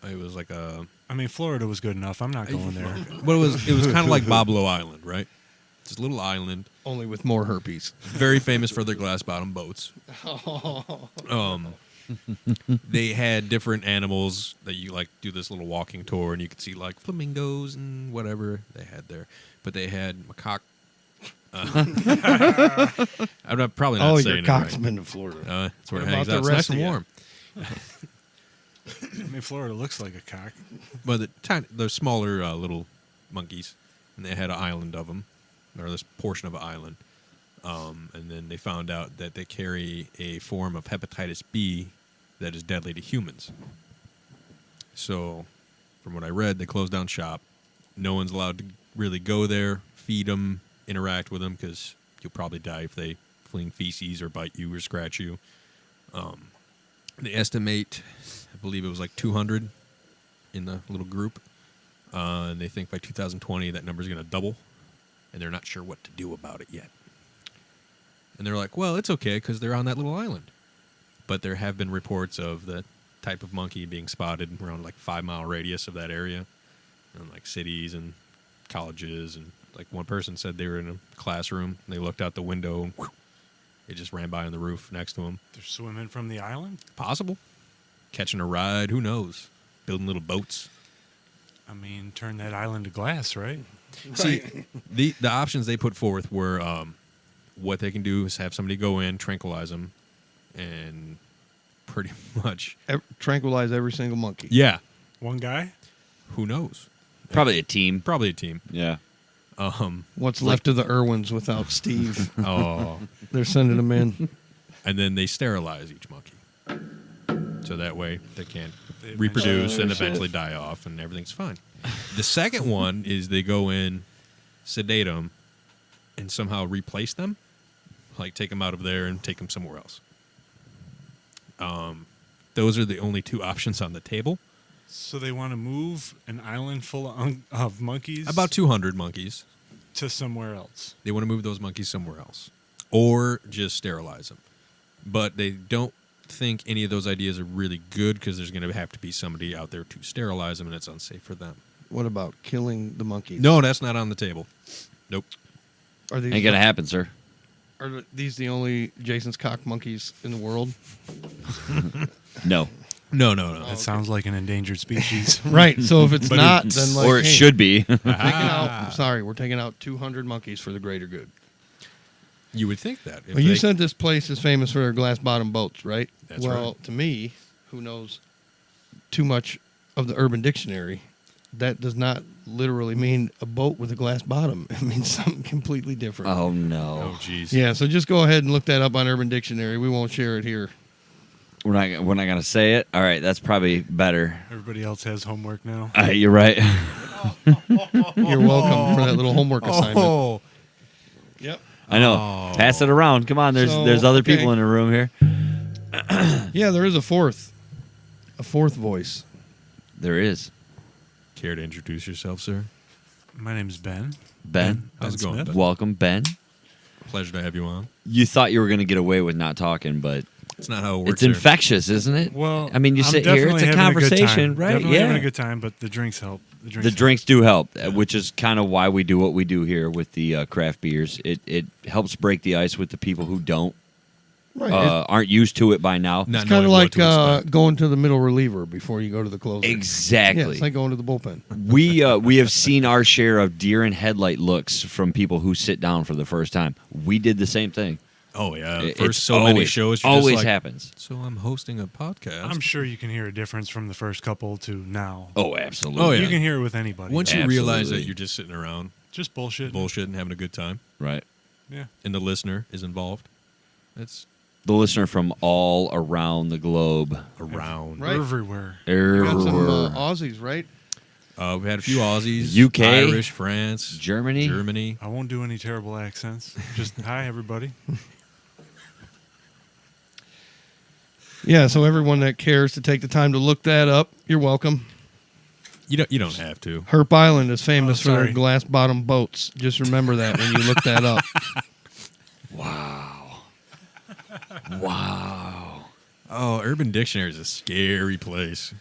It was like a... I mean, Florida was good enough. I'm not going there. Well, it was kind of like Boblo Island, right? It's a little island, Only with more herpes. very famous for their glass bottom boats. They had different animals that you like do this little walking tour, and you could see like flamingos and whatever they had there. But they had macaque. I'm not, probably not Oh, saying your it cock's right. been to Florida. That's where What it hangs about out. the It's rest nice and of ya? warm. I mean, Florida looks like a cock. But the smaller little monkeys, and they had an island of them, or this portion of an island. And then they found out that they carry a form of hepatitis B that is deadly to humans. So, from what I read, they closed down shop. No one's allowed to really go there, feed them, interact with them, because you'll probably die if they fling feces or bite you or scratch you. They estimate, I believe it was like 200 in the little group. And they think by 2020 that number's going to double. And they're not sure what to do about it yet. And they're like, well, it's okay because they're on that little island. But there have been reports of the type of monkey being spotted around like 5-mile radius of that area. In like cities and colleges. And like one person said they were in a classroom. And they looked out the window and whew, it just ran by on the roof next to them. They're swimming from the island? Possible. Catching a ride. Who knows? Building little boats. I mean, turn that island to glass, right? See, the options they put forth were what they can do is have somebody go in, tranquilize them, and pretty much... Tranquilize every single monkey. Yeah. One guy? Who knows? Probably a team. Probably a team. Yeah. What's left of the Irwins without Steve? Oh. They're sending them in. And then they sterilize each monkey. So that way they can't They reproduce and eventually- eventually die off and everything's fine. The second one is they go in, sedate them, and somehow replace them. Like take them out of there and take them somewhere else. Those are the only two options on the table. So they want to move an island full of monkeys About 200 monkeys. to somewhere else. They want to move those monkeys somewhere else. Or just sterilize them. But they don't think any of those ideas are really good because there's going to have to be somebody out there to sterilize them and it's unsafe for them. What about killing the monkeys? No, that's not on the table. Nope. Are these Ain't gonna happen, sir. Are these the only Jason's cock monkeys in the world? No. No. That sounds like an endangered species. Right. So if it's But not, it's- then like, Or it hey, should be. we're taking out 200 monkeys for the greater good. You would think that. If Well, you they- said this place is famous for their glass bottom boats, right? That's well, right. to me, who knows too much of the Urban Dictionary, that does not literally mean a boat with a glass bottom. It means something completely different. Oh no. Oh, jeez. Yeah, so just go ahead and look that up on Urban Dictionary. We won't share it here. We're not gonna say it. All right, that's probably better. Everybody else has homework now. You're right. You're welcome for that little homework assignment. Oh. Yep. I know. Oh. Pass it around. Come on. There's other okay. people in the room here. Yeah, there is a fourth voice. There is. Care to introduce yourself, sir? My name's Ben. Ben. How's it going, Smith. Ben? Welcome, Ben. Pleasure to have you on. You thought you were gonna get away with not talking, but It's not how it works. it's here. infectious, isn't it? Well, I mean, you I'm sit here. It's definitely a having good conversation, time. right? Definitely Yeah. having a good time, but the drinks help. The drinks do help, which is kind of why we do what we do here with the craft beers. It helps break the ice with the people who don't Right. aren't used to it by now. Not It's kind knowing of what like to expect. going to the middle reliever before you go to the closer. Exactly. Yeah, it's like going to the bullpen. We have seen our share of deer in headlight looks from people who sit down for the first time. We did the same thing. Oh, yeah. It's First so many always- shows, you're always just like, happens. So I'm hosting a podcast. I'm sure you can hear a difference from the first couple to now. Oh, absolutely. Oh, yeah. You can hear it with anybody. Once you realize Absolutely. that you're just sitting around Just bullshit. bullshit and having a good time, Right. Yeah. and the listener is involved, it's The listener from all around the globe. around. Right. Everywhere. You got some Everywhere. Aussies, right? We had a few Aussies, UK, Irish, France, Germany. I won't do any terrible accents. Just hi, everybody. Yeah, so everyone that cares to take the time to look that up, you're welcome. You don't have to. Herp Island is famous for their sorry. glass bottom boats. Just remember that when you look that up. Wow. Oh, Urban Dictionary is a scary place.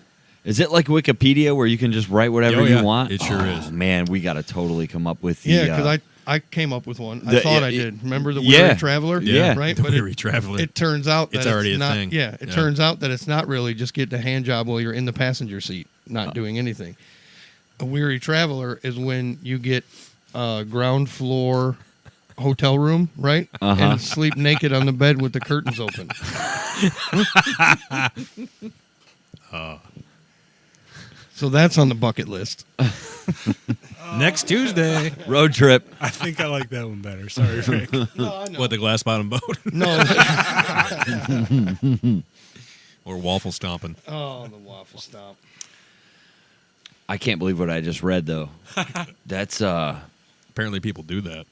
Is it like Wikipedia where you can just write whatever Oh, yeah. you want? It sure Oh, is. Man, we got to totally come up with the. Yeah, because I came up with one. I The- thought yeah, I did. Remember the yeah. Weary Traveler? Yeah. Right? The But Weary Traveler. it turns out that It's already a not, thing. Yeah, it Yeah. turns out that it's not really just getting a hand job while you're in the passenger seat, not doing anything. A weary traveler is when you get a ground floor hotel room, right? Uh-huh. And sleep naked on the bed with the curtains open. So that's on the bucket list. Next Tuesday. Road trip. I think I like that one better. Sorry, Rick. No, I know. What, the glass bottom boat? No. Or waffle stomping? Oh, the waffle stomp. I can't believe what I just read though. That's Apparently people do that.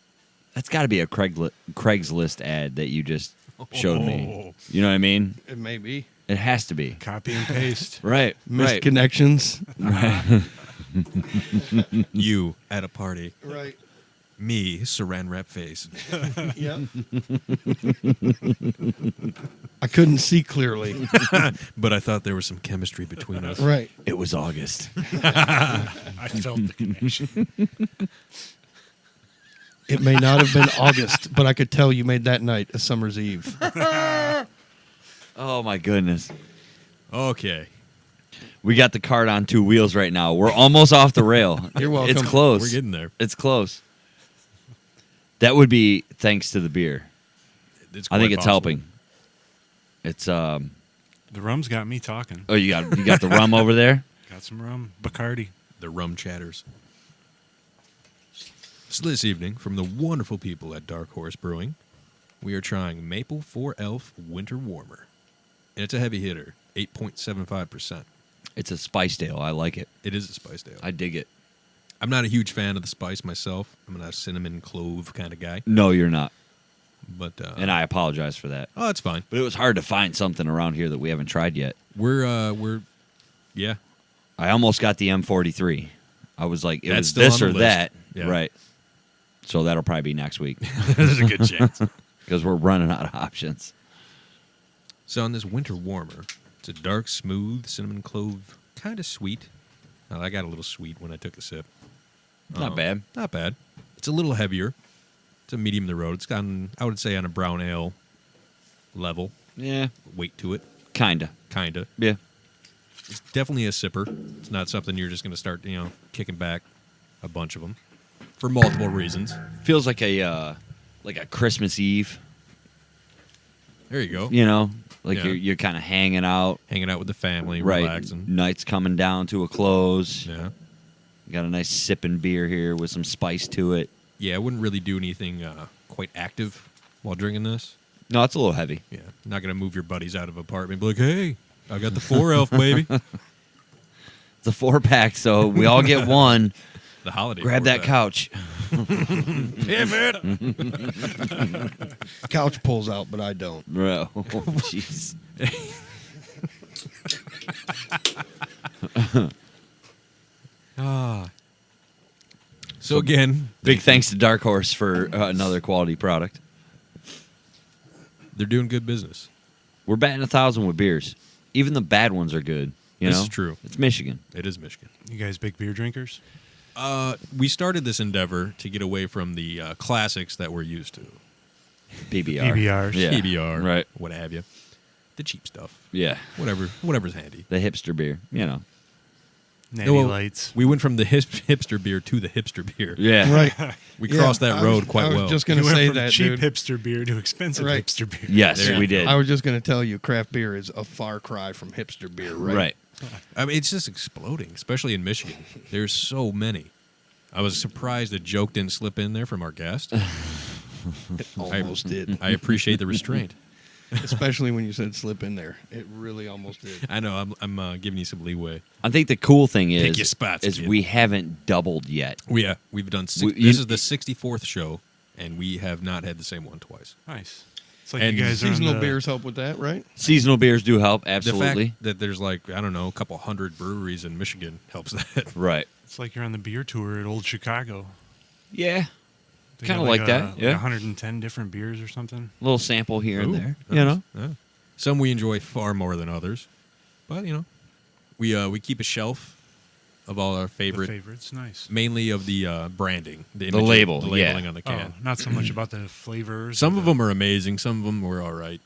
that's got to be a Craigslist ad that you just showed me. Oh. You know what I mean? It may be. It has to be. Copy and paste. Right. Missed Right. connections. You at a party. Right. Me, saran wrap face. Yep. I couldn't see clearly. But I thought there was some chemistry between us. Right. It was August. I felt the connection. It may not have been August, but I could tell you made that night a summer's eve. Oh my goodness. Okay. We got the cart on two wheels right now. We're almost off the rail. You're welcome. It's close. We're getting there. It's close. That would be thanks to the beer. It's I think quite it's possible. helping. It's The rum's got me talking. Oh, you got the rum over there? Got some rum. Bacardi. The rum chatters. So this evening, from the wonderful people at Dark Horse Brewing, we are trying Maple 4 Elf Winter Warmer. And it's a heavy hitter, 8.75%. It's a spice ale. I like it. It is a spice ale. I dig it. I'm not a huge fan of the spice myself. I'm not a cinnamon clove kind of guy. No, you're not. But And I apologize for that. oh, it's fine. But it was hard to find something around here that we haven't tried yet. Yeah. I almost got the M43. I was like, it That's was still this on or the that. list. Yeah. Right. So that'll probably be next week There's a good chance. because we're running out of options. So on this winter warmer, it's a dark, smooth cinnamon clove, kind of sweet. I got a little sweet when I took a sip. Not bad. Not bad. It's a little heavier. It's a medium of the road. It's gotten, I would say, on a brown ale level. Yeah. Weight to it, Kinda. kinda. Yeah. It's definitely a sipper. It's not something you're just going to start, kicking back a bunch of them for multiple reasons. Feels like a Christmas Eve. There you go. You know, like Yeah. you're kind of hanging out. Hanging out with the family, Right. relaxing. Night's coming down to a close. Yeah. Got a nice sipping beer here with some spice to it. Yeah, I wouldn't really do anything quite active while drinking this. No, it's a little heavy. Yeah, not gonna move your buddies out of apartment. And be like, hey, I got the 4 Elf, baby. It's a 4-pack, so we all get one. The holiday. Grab that 4-pack. couch. Damn it! Couch pulls out, but I don't. Bro, jeez. So again, Big thanks to Dark Horse for another quality product. they're doing good business. We're batting 1,000 with beers. Even the bad ones are good. You This know? is true. It's Michigan. It is Michigan. You guys big beer drinkers? We started this endeavor to get away from the classics that we're used to. PBR. PBRs. Yeah. PBR, Right. what have you. The cheap stuff. Yeah. Whatever's handy. The hipster beer. You know. Natty Well, Lights. We went from the hipster beer to the hipster beer. Yeah. Right. We Yeah, crossed that road quite I was well. just going You to went say from that, cheap dude. hipster beer to expensive Right. hipster beer. Yes, There we you did. I was just going to tell you, craft beer is a far cry from hipster beer, right? Right. I mean, it's just exploding, especially in Michigan. There's so many. I was surprised a joke didn't slip in there from our guest. Almost did. I appreciate the restraint. Especially when you said slip in there. It really almost did. I know. I'm giving you some leeway. I think the cool thing Pick your is, spots, is kid. we haven't doubled yet. We've done. We- This is the 64th show, and we have not had the same one twice. Nice. It's like And you guys are Seasonal on the, beers help with that, right? Seasonal beers do help, The absolutely. fact that there's like, I don't know, a couple hundred breweries in Michigan helps that. Right. It's like you're on the beer tour at Old Chicago. Yeah. They Kinda got like that, yeah. 110 different beers or something. A little sample here and Ooh, there. nice. You know? Yeah. Some we enjoy far more than others, but we keep a shelf of all our The favorite, favorites, nice. mainly of the branding, the label, the labeling yeah. on the Oh, can. not so much about the flavors. Some or of the- them are amazing. Some of them were all right.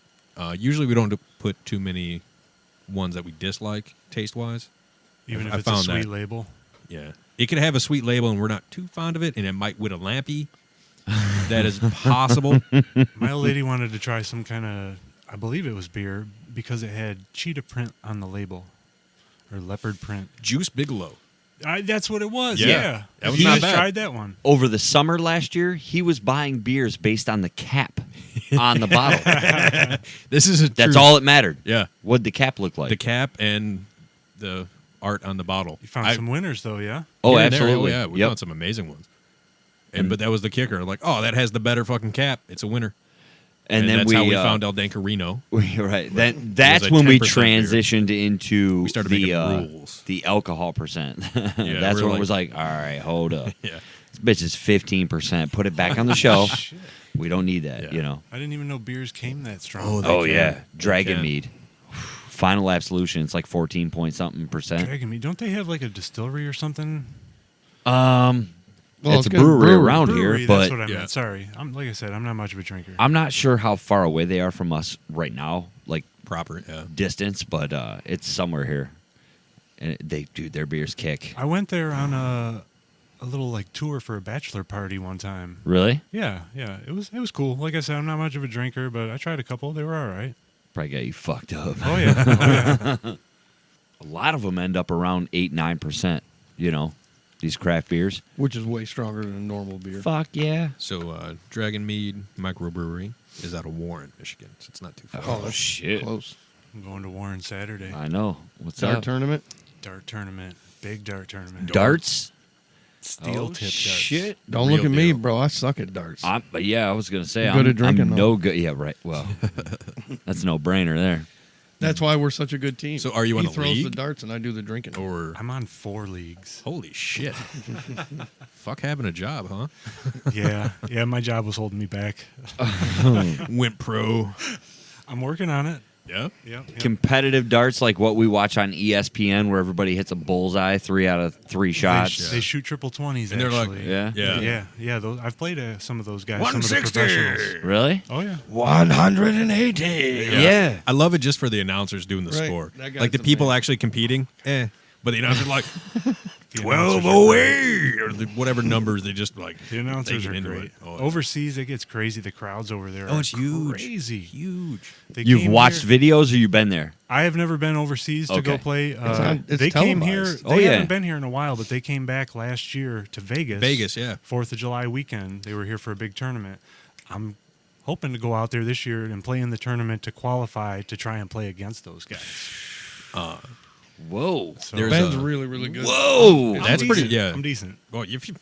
Usually we don't put too many ones that we dislike taste-wise. even if I it's a found sweet that. label. Yeah. It could have a sweet label and we're not too fond of it, and it might win a lampy. That is possible. My old lady wanted to try some kind of, I believe it was beer, because it had cheetah print on the label. or leopard print. Juice Bigelow. That's what it was. Yeah. Yeah. That was You not guys bad. tried that one. Over the summer last year, he was buying beers based on the cap on the bottle. This is That's true. all that mattered. Yeah. What'd the cap look like? The cap and the art on the bottle. You found some winners, though, yeah? Oh, Here and there, absolutely. yeah, we Yep. found some amazing ones. But that was the kicker. Like, oh, that has the better fucking cap. It's a winner. And then that's how we uh, found El Dancarino. Right. was That's a when we 10% beer. transitioned into We started the making rules. the alcohol percent. That's we're when it like- was like, all right, hold up. Yeah. This bitch is 15%. Put it back on the shelf. We don't need that, Yeah. you know. I didn't even know beers came that strong. Oh, they Oh can. yeah, They Dragon can. Mead. Final Absolution. It's like 14 point something percent. Dragon Mead. Don't they have like a distillery or something? Well, It's a good brewery around Brewery, here, that's but what I Yeah. meant. Sorry. Like I said, I'm not much of a drinker. I'm not sure how far away they are from us right now, like Proper, yeah. distance, but it's somewhere here. And their beers kick. I went there on a little like tour for a bachelor party one time. Really? Yeah. It was cool. Like I said, I'm not much of a drinker, but I tried a couple. They were all right. Probably got you fucked up. Oh yeah. A lot of them end up around 8-9%. You know, these craft beers. which is way stronger than a normal beer. Fuck yeah. So, Dragon Mead Microbrewery is out of Warren, Michigan. So it's not too far. Oh, shit. Close. I'm going to Warren Saturday. I know. What's Dart up? tournament. Dart tournament. Big dart tournament. Darts? Steel tip darts. Shit. Don't Real look at me, deal. bro. I suck at darts. But yeah, I was gonna say You're good I'm at drinking, I'm though. no good. Yeah, right. Well, that's no brainer there. That's why we're such a good team. So are you he in a throws the league? darts and I do the drinking. Or, I'm on 4 leagues. holy shit. Fuck having a job, huh? Yeah, my job was holding me back. Went pro. I'm working on it. Yeah. Yep. Competitive darts like what we watch on ESPN, where everybody hits a bullseye 3 out of 3 shots. They shoot triple 20s. And they're like, actually. Yeah? Yeah. Those, I've played some of those guys. Some of the 160. professionals. Really? Oh yeah. 180. Yeah. I love it just for the announcers doing the Right. score. That guy's Like the the people man. actually competing, but the announcers are like, The 12 announcers are great. away, or whatever numbers they just like. The announcers they are get into great. it. Oh, Overseas, it gets crazy. The crowds over there. Oh, are it's huge. Crazy. Huge. They You've came watched here- videos or you've been there? I have never been overseas to go Okay. play. It's they came here. televised. They Oh, yeah. haven't been here in a while, but they came back last year to Vegas. Vegas, yeah. 4th of July weekend. They were here for a big tournament. I'm hoping to go out there this year and play in the tournament to qualify to try and play against those guys. Whoa. So There's Ben's a- really, really good. Whoa. I'm That's pretty- decent. yeah. I'm decent. Well, if you,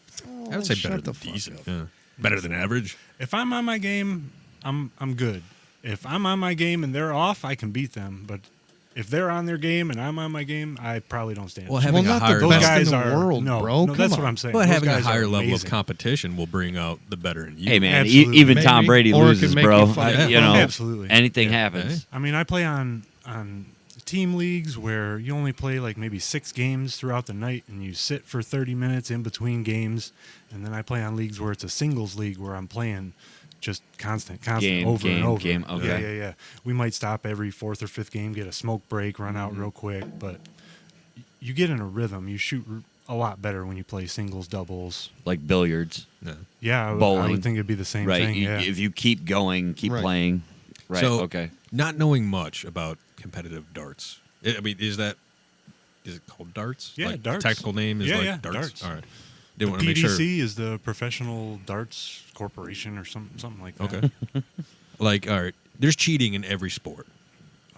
I would say better shut the than fuck decent. up. Yeah. Better than average. If I'm on my game, I'm good. If I'm on my game and they're off, I can beat them. But if they're on their game and I'm on my game, I probably don't stand. Well, a having Well, a not higher the Those best level, guys in the are world, no, bro. No, Come that's on. what I'm saying. but Those having a guys are higher level of amazing. competition will bring out the better in you. Hey, man, Absolutely. even Tom Maybe. Brady Or it could loses, make bro. you fight. You know, Absolutely. anything Yeah. happens. I mean, I play on team leagues where you only play like maybe 6 games throughout the night and you sit for 30 minutes in between games. And then I play on leagues where it's a singles league where I'm playing just constant, Game, over and over. game, okay. Yeah. We might stop every 4th or 5th game, get a smoke break, run out real quick. But you get in a rhythm. You shoot a lot better when you play singles, doubles. Like billiards, No. Yeah, I Bowling. would think it'd be the same right? thing. Yeah. If you keep going, keep Right. playing. Right, So, okay. not knowing much about competitive darts. I mean, is it called darts? Yeah, like darts. The technical name is Yeah, like yeah, darts. darts. All right. The Didn't want to make sure. PDC is the Professional Darts Corporation or something like that. Okay. Like, all right, there's cheating in every sport.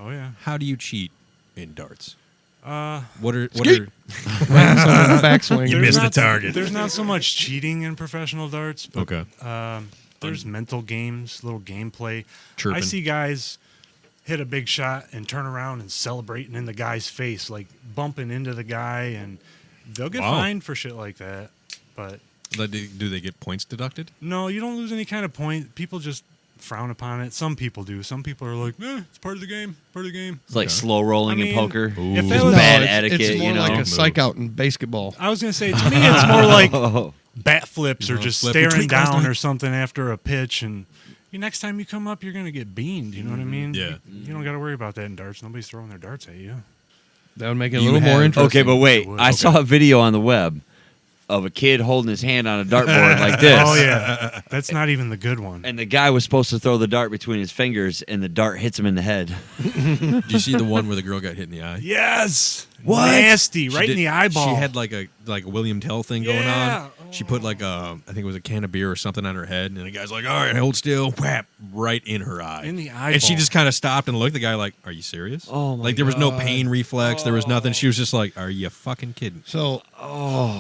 Oh yeah. How do you cheat in darts? Uh, What are Backswing. You there's missed the not- target. There's not so much cheating in professional darts, but Okay. there's mental games, little gameplay. Chirping. I see guys hit a big shot and turn around and celebrating in the guy's face, like bumping into the guy, and they'll get Wow. fined for shit like that. But Do they get points deducted? no, you don't lose any kind of point. People just frown upon it. Some people do. Some people are like, it's part of the game. Part of the game. It's like slow rolling I in mean, poker. if Just that was- bad No, etiquette, it's more you know. like a Move. psych out in basketball. I was gonna say, to me, it's more like Oh, bat flips or You know, just flip, staring retreat last down night. or something after a pitch, and next time you come up, you're gonna get beaned. You know what I mean? Yeah. You don't got to worry about that in darts. Nobody's throwing their darts at you. That would make it a You little more have- interesting. okay, but wait. would. I saw a video on the web of a kid holding his hand on a dartboard like this. Oh yeah, that's not even the good one. And the guy was supposed to throw the dart between his fingers, and the dart hits him in the head. Do you see the one where the girl got hit in the eye? Yes. What? Nasty, right She in the did- eyeball. She had like a William Tell thing going Yeah. on. She put like I think it was a can of beer or something on her head, and the guy's like, "All right, hold still," whap, right in her eye. In the And she eyeball. just kind of stopped and looked at the guy like, "Are you serious?" Oh, my Like there was no God. pain reflex, there was nothing. She was just like, "Are you fucking kidding?" So,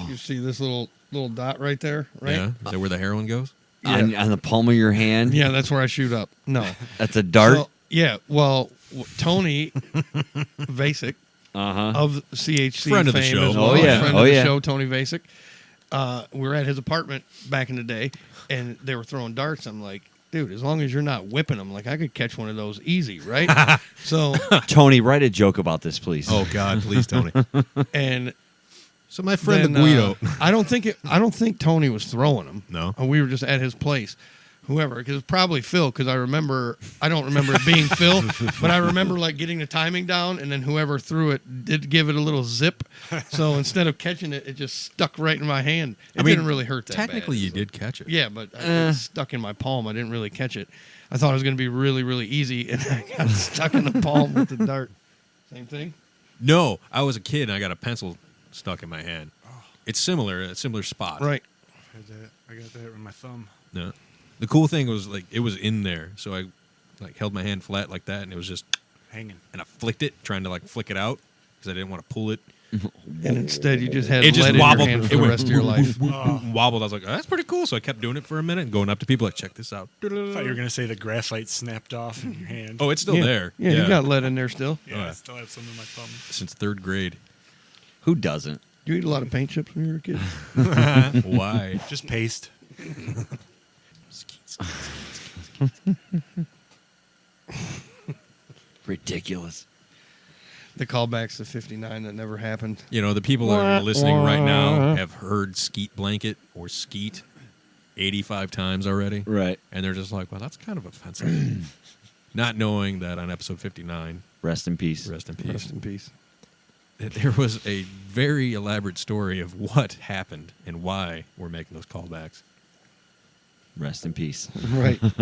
you see this little dot right there, right? Yeah, is that where the heroin goes? On the palm of your hand? Yeah, that's where I shoot up. No. That's a dart? So, yeah, well, Tony Vasic Uh-huh. of CHC Friend of the fame show. as well. Oh, yeah. Friend Oh, of the yeah. show, Tony Vasic. We were at his apartment back in the day, and they were throwing darts. I'm like, dude, as long as you're not whipping them, like I could catch one of those easy, right? So, Tony, write a joke about this, please. Oh God, please, Tony. and So my friend then, Guido. I don't think Tony was throwing them. No. We were just at his place. Whoever, because it's probably Phil. Because I don't remember it being Phil, but I remember like getting the timing down, and then whoever threw it did give it a little zip. So instead of catching it, it just stuck right in my hand. It didn't really hurt that Technically, bad. you did catch it. Yeah, but it stuck in my palm. I didn't really catch it. I thought it was going to be really, really easy, and I got stuck in the palm with the dart. Same thing. No, I was a kid and I got a pencil stuck in my hand. It's similar, a similar spot. Right. I got that with my thumb. No. The cool thing was like it was in there, so I like held my hand flat like that, and it was just, Hanging. and I flicked it, trying to like flick it out because I didn't want to pull it. And instead, you just had It just lead in wobbled. your hand for It the went rest of your life. Wobbled. I was like, oh, that's pretty cool. So I kept doing it for a minute and going up to people like, check this out. I thought you were going to say the graphite snapped off in your hand. Oh, it's still Yeah. there. Yeah, you got lead in there still. yeah, oh, yeah. I still have some in my thumb. Since third grade. Who doesn't? You eat a lot of paint chips when you were a kid. Why? Just paste. Ridiculous. The callbacks to 59 that never happened. You know, the people that are listening right now have heard Skeet Blanket or Skeet 85 times already. Right. And they're just like, well, that's kind of offensive. Not knowing that on episode 59, Rest in peace. rest in peace, Rest in peace. that there was a very elaborate story of what happened and why we're making those callbacks. Rest in peace. Right. Dirty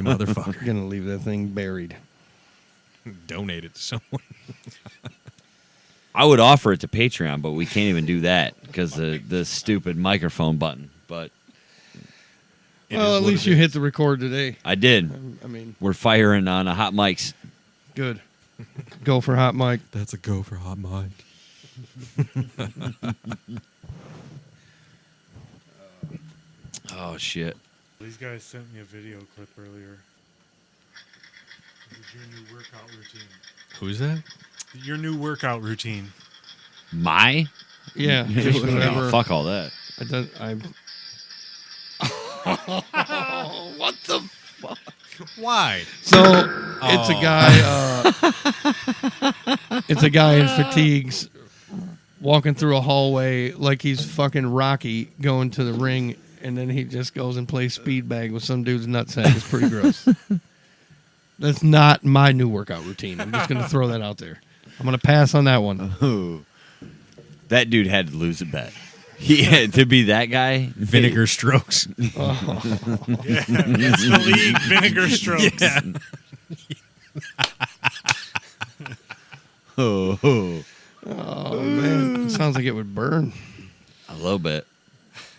We're motherfucker. going to leave that thing buried. Donate it to someone. I would offer it to Patreon, but we can't even do that because the stupid microphone button. But It Well, is at what least it you is. hit the record today. I did. I mean, We're firing on hot mics. good. Go for hot mic. That's a go for hot mic. Oh, shit. These guys sent me a video clip earlier. This is your new workout routine. Who's that? Your new workout routine. My? Yeah, just whatever. Oh, fuck all that. What the? Why? So it's a guy. It's a guy in fatigues, walking through a hallway like he's fucking Rocky, going to the ring, and then he just goes and plays speed bag with some dude's nutsack. It's pretty gross. That's not my new workout routine. I'm just gonna throw that out there. I'm gonna pass on that one. Ooh. That dude had to lose a bet. He had to be that guy. Vinegar strokes. Yeah, it's the league vinegar strokes. Yeah. Oh, Oh man, it sounds like it would burn. a little bit.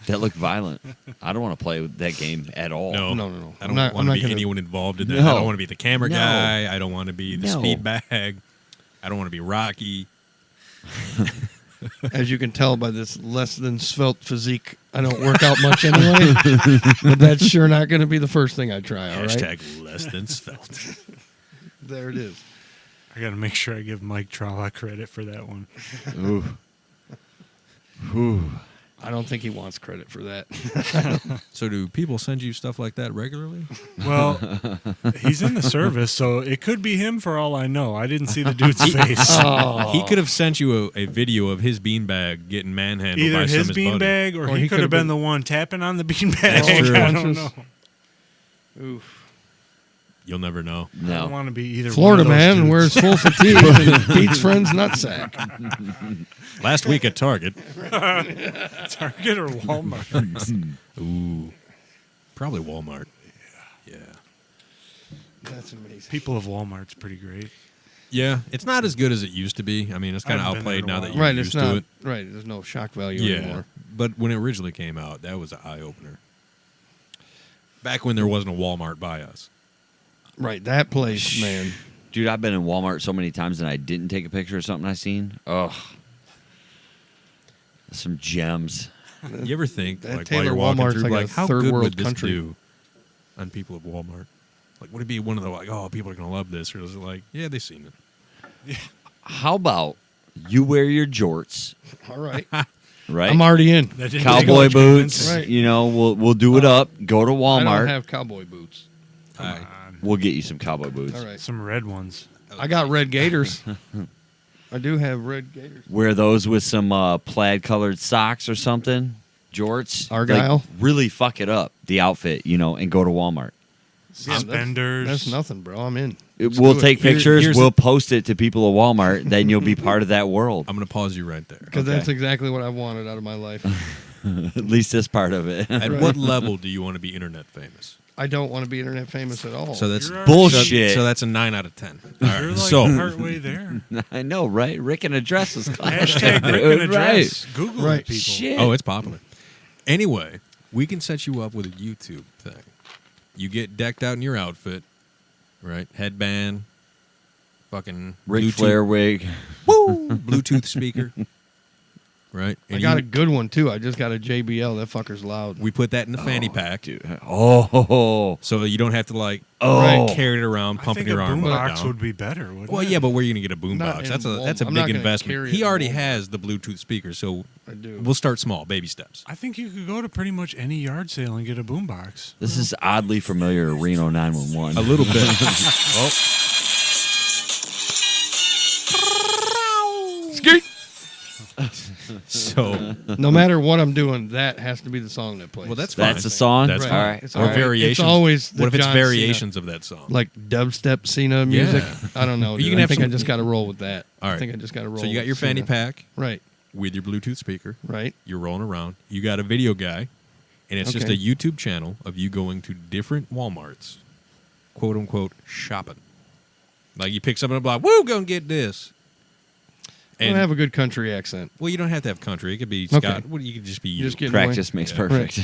That looked violent. I don't want to play with that game at all. No. No. I I'm don't not- want I'm to not be gonna- anyone involved in that. No. I don't want to be the camera No. guy. I don't want to be the No. speed bag. I don't want to be Rocky. As you can tell by this less than svelte physique, I don't work out much anyway. But that's sure not going to be the first thing I try. All right, Hashtag less than svelte. there it is. I got to make sure I give Mike Trala credit for that one. Ooh. Ooh. I don't think he wants credit for that. So do people send you stuff like that regularly? Well, he's in the service, so it could be him for all I know. I didn't see the dude's face. Oh. He could have sent you a video of his beanbag getting manhandled Either by some his of his buddies. beanbag or, Or he he could have been been- the one tapping on the beanbag. That's true. I don't know. Oof. You'll never know. I don't No. want to be either Florida one of those man dudes. wears full fatigue and beats friend's nutsack. Last week at Target. Target or Walmart. Ooh. Probably Walmart. Yeah. That's amazing. People of Walmart's pretty great. Yeah, it's not as good as it used to be. I mean, it's kind of haven't been there outplayed in a now that while. you're Right, used it's to not it. right. There's no shock value Yeah, anymore. but when it originally came out, that was an eye opener. Back when there wasn't a Walmart by us. Right, that place, man. Dude, I've been in Walmart so many times and I didn't take a picture of something I seen. Ugh. Some gems. You ever think, that like, Taylor while you're walking Walmart's through, like a like, how third good world would this country. do on people at Walmart? Like, would it be one of the, like, oh, people are going to love this? Or is it like, yeah, they've seen it? How about you wear your jorts, All right. right? I'm already in. That didn't take Cowboy much boots. convincing. Right. You know, we'll do it up. Go to I don't Walmart. have cowboy boots. We'll get you some cowboy boots. All right. Some red ones. I got red gaiters. I do have red gaiters. Wear those with some plaid colored socks or something. Jorts. Argyle? Like, really fuck it up, the outfit, you know, and go to Walmart. Suspenders. That's nothing, bro. I'm in. We'll do it. take pictures. here's We'll post it to people at Walmart. Then you'll be part of that world. I'm going to pause you right there. Because Okay. that's exactly what I wanted out of my life. At least this part of it. At what level do you want to be internet famous? I don't want to be internet famous at all. So that's You're bullshit. So that's a 9 out of 10. All right. You're like so partway there. I know, right? Rick and address is Hashtag Rick and address. Google Right. it, people. Shit. oh, it's popular. Anyway, we can set you up with a YouTube thing. You get decked out in your outfit, right? Headband, fucking Ric Bluetooth, Flair wig. woo, Bluetooth speaker, right? I And got a good one, too. I just got a JBL. That fucker's loud. we put that in the fanny pack, Oh. so you don't have to like Oh. carry it around, I pumping think a your arm boombox down. would be better, wouldn't Well, it? yeah, but where are you gonna get a Not boombox? in That's a I'm big not gonna investment. carry He it already in Walmart. has the Bluetooth speaker, so I do. we'll start small, baby steps. I think you could go to pretty much any yard sale and get a boombox. This is oddly familiar to Reno 911. A little bit. Oh, Skeet! so No matter what I'm doing, that has to be the song that plays. well, that's fine. That's a song? That's Right. fine. All right. It's Or all right. variations. It's always the What if it's John Cena, variations of that song? like dubstep Cena music? Yeah. I don't know. You Dude. can I have think I some- just got to roll with that. All right. I think I just got to roll. So you got with your fanny Cena. pack Right. with your Bluetooth speaker. Right. You're rolling around. You got a video guy, and it's just Okay. a YouTube channel of you going to different Walmarts, quote unquote, shopping. Like you pick something up, like, woo, go and get this. I don't have a good country accent. Well, you don't have to have country. It could be Okay. Scott. Well, you could just be you. Just get Practice makes Yeah. perfect.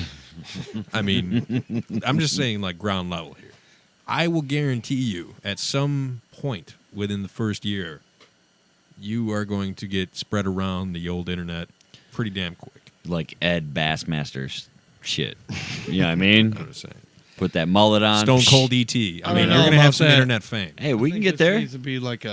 I mean, I'm just saying, like, ground level here. I will guarantee you, at some point within the first year, you are going to get spread around the old internet pretty damn quick. Like Ed Bassmaster's shit. You know what I mean? I'm just saying. Put that mullet on. Stone Cold ET. I I mean, don't you're know going to have about some that. internet fame. Hey, we I can think get this there. needs to be like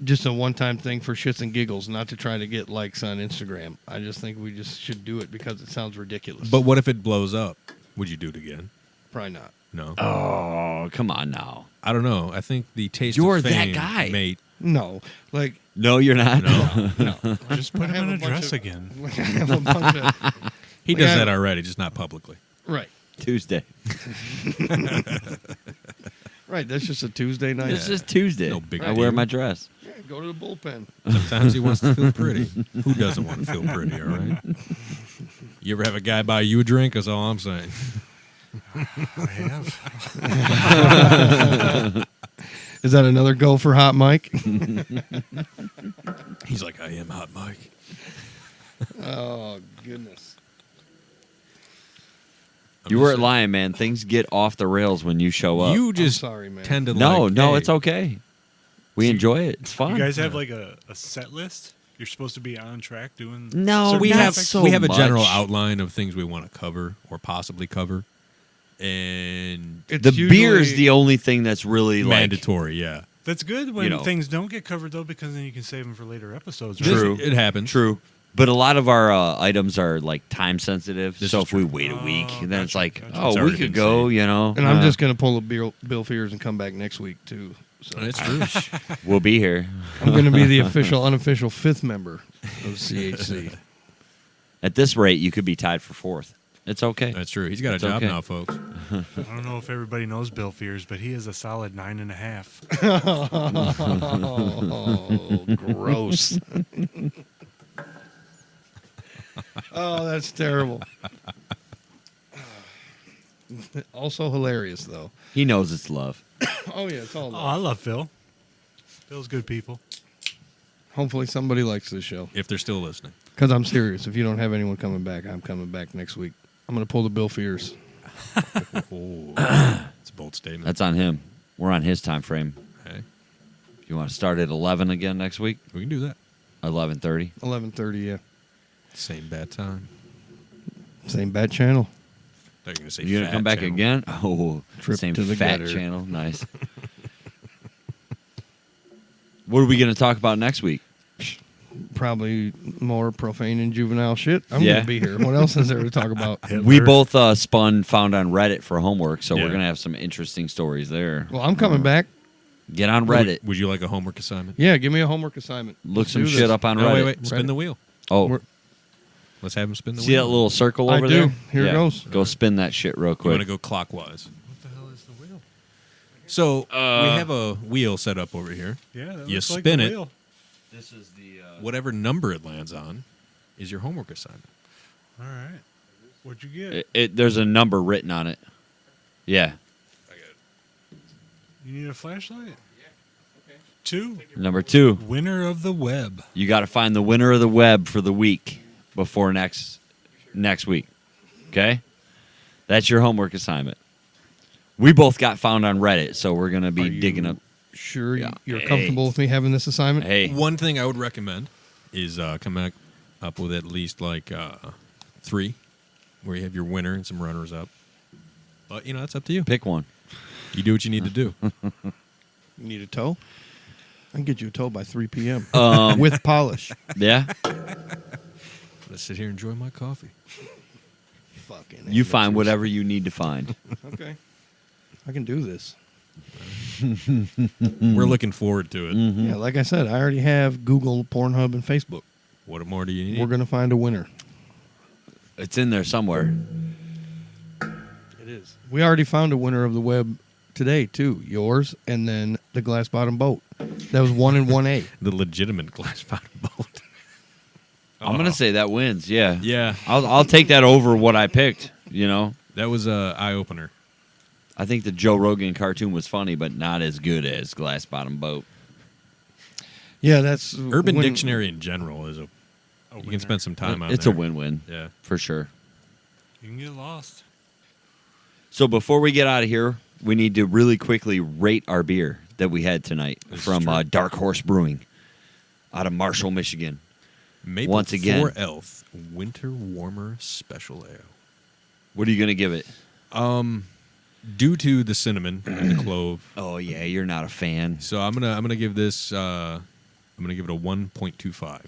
just a one-time thing for shits and giggles, not to try to get likes on Instagram. I just think we just should do it because it sounds ridiculous. But what if it blows up? Would you do it again? probably not. No. Oh, come on now. I don't know. I think the taste You're of that fame guy. may... No, like No, you're not. No. Just put I him have in a a bunch dress of- again. like, I have a bunch of He Like, does I- that already, just not publicly. right, Tuesday. right. That's just a Tuesday night. It's just Tuesday. No big I wear deal. my dress. Yeah, go to the bullpen. Sometimes he wants to feel pretty. Who doesn't want to feel pretty, all right? You ever have a guy buy you a drink? That's all I'm saying. I have. Is that another go for Hot Mike? He's like, I am Hot Mike. Oh goodness. I'm You just weren't saying. lying, man. Things get off the rails when you show up. You just sorry, man. tend to no, like, no, hey, it's okay. We enjoy it. It's fun. You guys have like a set list? You're supposed to be on track doing. No, certain we not have topics? so we have a general much. outline of things we want to cover or possibly cover, and It's the beer is usually- the only thing that's really like mandatory. Yeah, That's good when You know. things don't get covered though, because then you can save them for later episodes. Right? True. It happens. true. But a lot of our items are like time sensitive. This so is if we true. wait a week, Oh, then it's gotcha, like, gotcha. oh, It's we already could been go, saved. you know. And I'm just gonna pull a Bill Fears and come back next week too. So It's true. We'll be here. I'm gonna be the official, unofficial fifth member of CHC. At this rate, you could be tied for fourth. It's okay. That's true. He's got a It's job okay. now, folks. I don't know if everybody knows Bill Fears, but he is a solid 9.5. Oh, gross. Oh, that's terrible. Also hilarious though. He knows it's love. Oh yeah, it's all Oh, I love Phil. Those good people. Hopefully somebody likes this show. If they're still listening. Because I'm serious. If you don't have anyone coming back, I'm coming back next week. I'm going to pull the Bill Fears. Oh, it's a bold statement. That's on him. We're on his time frame. Okay. You want to start at 11 again next week? We can do that. 11:30. 11:30, yeah. Same bad time. Same bad channel. They're going to say You gonna fat come back channel. again? Oh, Trip same to the fat gutter. channel. Nice. What are we going to talk about next week? Probably more profane and juvenile shit. I'm Yeah. going to be here. What else is there to talk about? We both found on Reddit for homework, so Yeah. we're going to have some interesting stories there. Well, I'm coming back. Get on Reddit. Would you like a homework assignment? Yeah, give me a homework assignment. Look Let's some do shit this. up on No, Reddit. wait. Spin the wheel. Oh, We're- Let's have him spin the see wheel. that little circle I over do. there? Here it goes. Go spin that shit real You want quick. to go clockwise. What the hell is the wheel? So we have a wheel set up over here. Yeah, that You looks like spin the it. wheel. This is the Whatever number it lands on is your homework assignment. All right. What'd you get? there's a number written on it. Yeah, You need a flashlight? Yeah. Okay. 2. number 2. Winner of the web. You got to find the winner of the web for the week before next week. Okay? That's your homework assignment. We both got found on Reddit, so we're going to be Are you digging up. Sure, Yeah. you're Hey. comfortable with me having this assignment? Hey, One thing I would recommend is come up with at least like 3, where you have your winner and some runners up. But it's up to you. pick one. You do what you need to do. You need a toe? I can get you a toe by 3 p.m. Um, with polish. Yeah? Let's sit here and enjoy my coffee. Fucking You find amateurs. whatever you need to find. Okay. I can do this. We're looking forward to it. Yeah, like I said, I already have Google, Pornhub, and Facebook. What more do you need? We're going to find a winner. It's in there somewhere. It is. We already found a winner of the web today, too. Yours, and then the glass bottom boat. That was 1 and 1A. The legitimate glass bottom boat. I'm going to say that wins. Yeah. Yeah, I'll take that over what I picked, that was a eye opener. I think the Joe Rogan cartoon was funny, but not as good as Glass Bottom Boat. Yeah, that's... Urban when- Dictionary in general is you can spend some time on It's there. a win-win, Yeah. for sure. You can get lost. So before we get out of here, we need to really quickly rate our beer that we had tonight This is from true. Dark Horse Brewing out of Marshall, Michigan. Maple Once again. 4 Elf Winter Warmer Special Ale. What are you going to give it? Due to the cinnamon and the clove, Oh, yeah, you're not a fan. so I'm gonna give this I'm gonna give it a 1.25,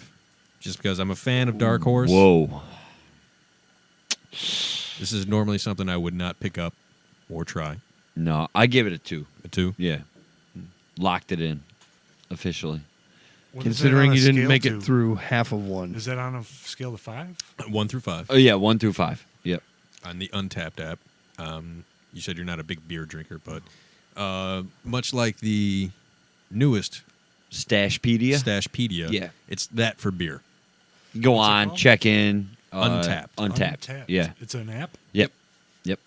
just because I'm a fan of Dark Horse. Whoa. This is normally something I would not pick up or try. No, I give it a 2. A 2. Yeah. Locked it in officially. What is that Considering on a you didn't scale make to? it through half of one. Is that on a scale to 5? 1 through 5 Oh, yeah, 1 through 5. Yep. on the Untapped app. You said you're not a big beer drinker, but much like the newest Stashpedia. Stashpedia, Yeah. it's that for beer. Go What's it on, called? check in. Untapped. Untapped. Yeah. It's an app? Yep. Yep.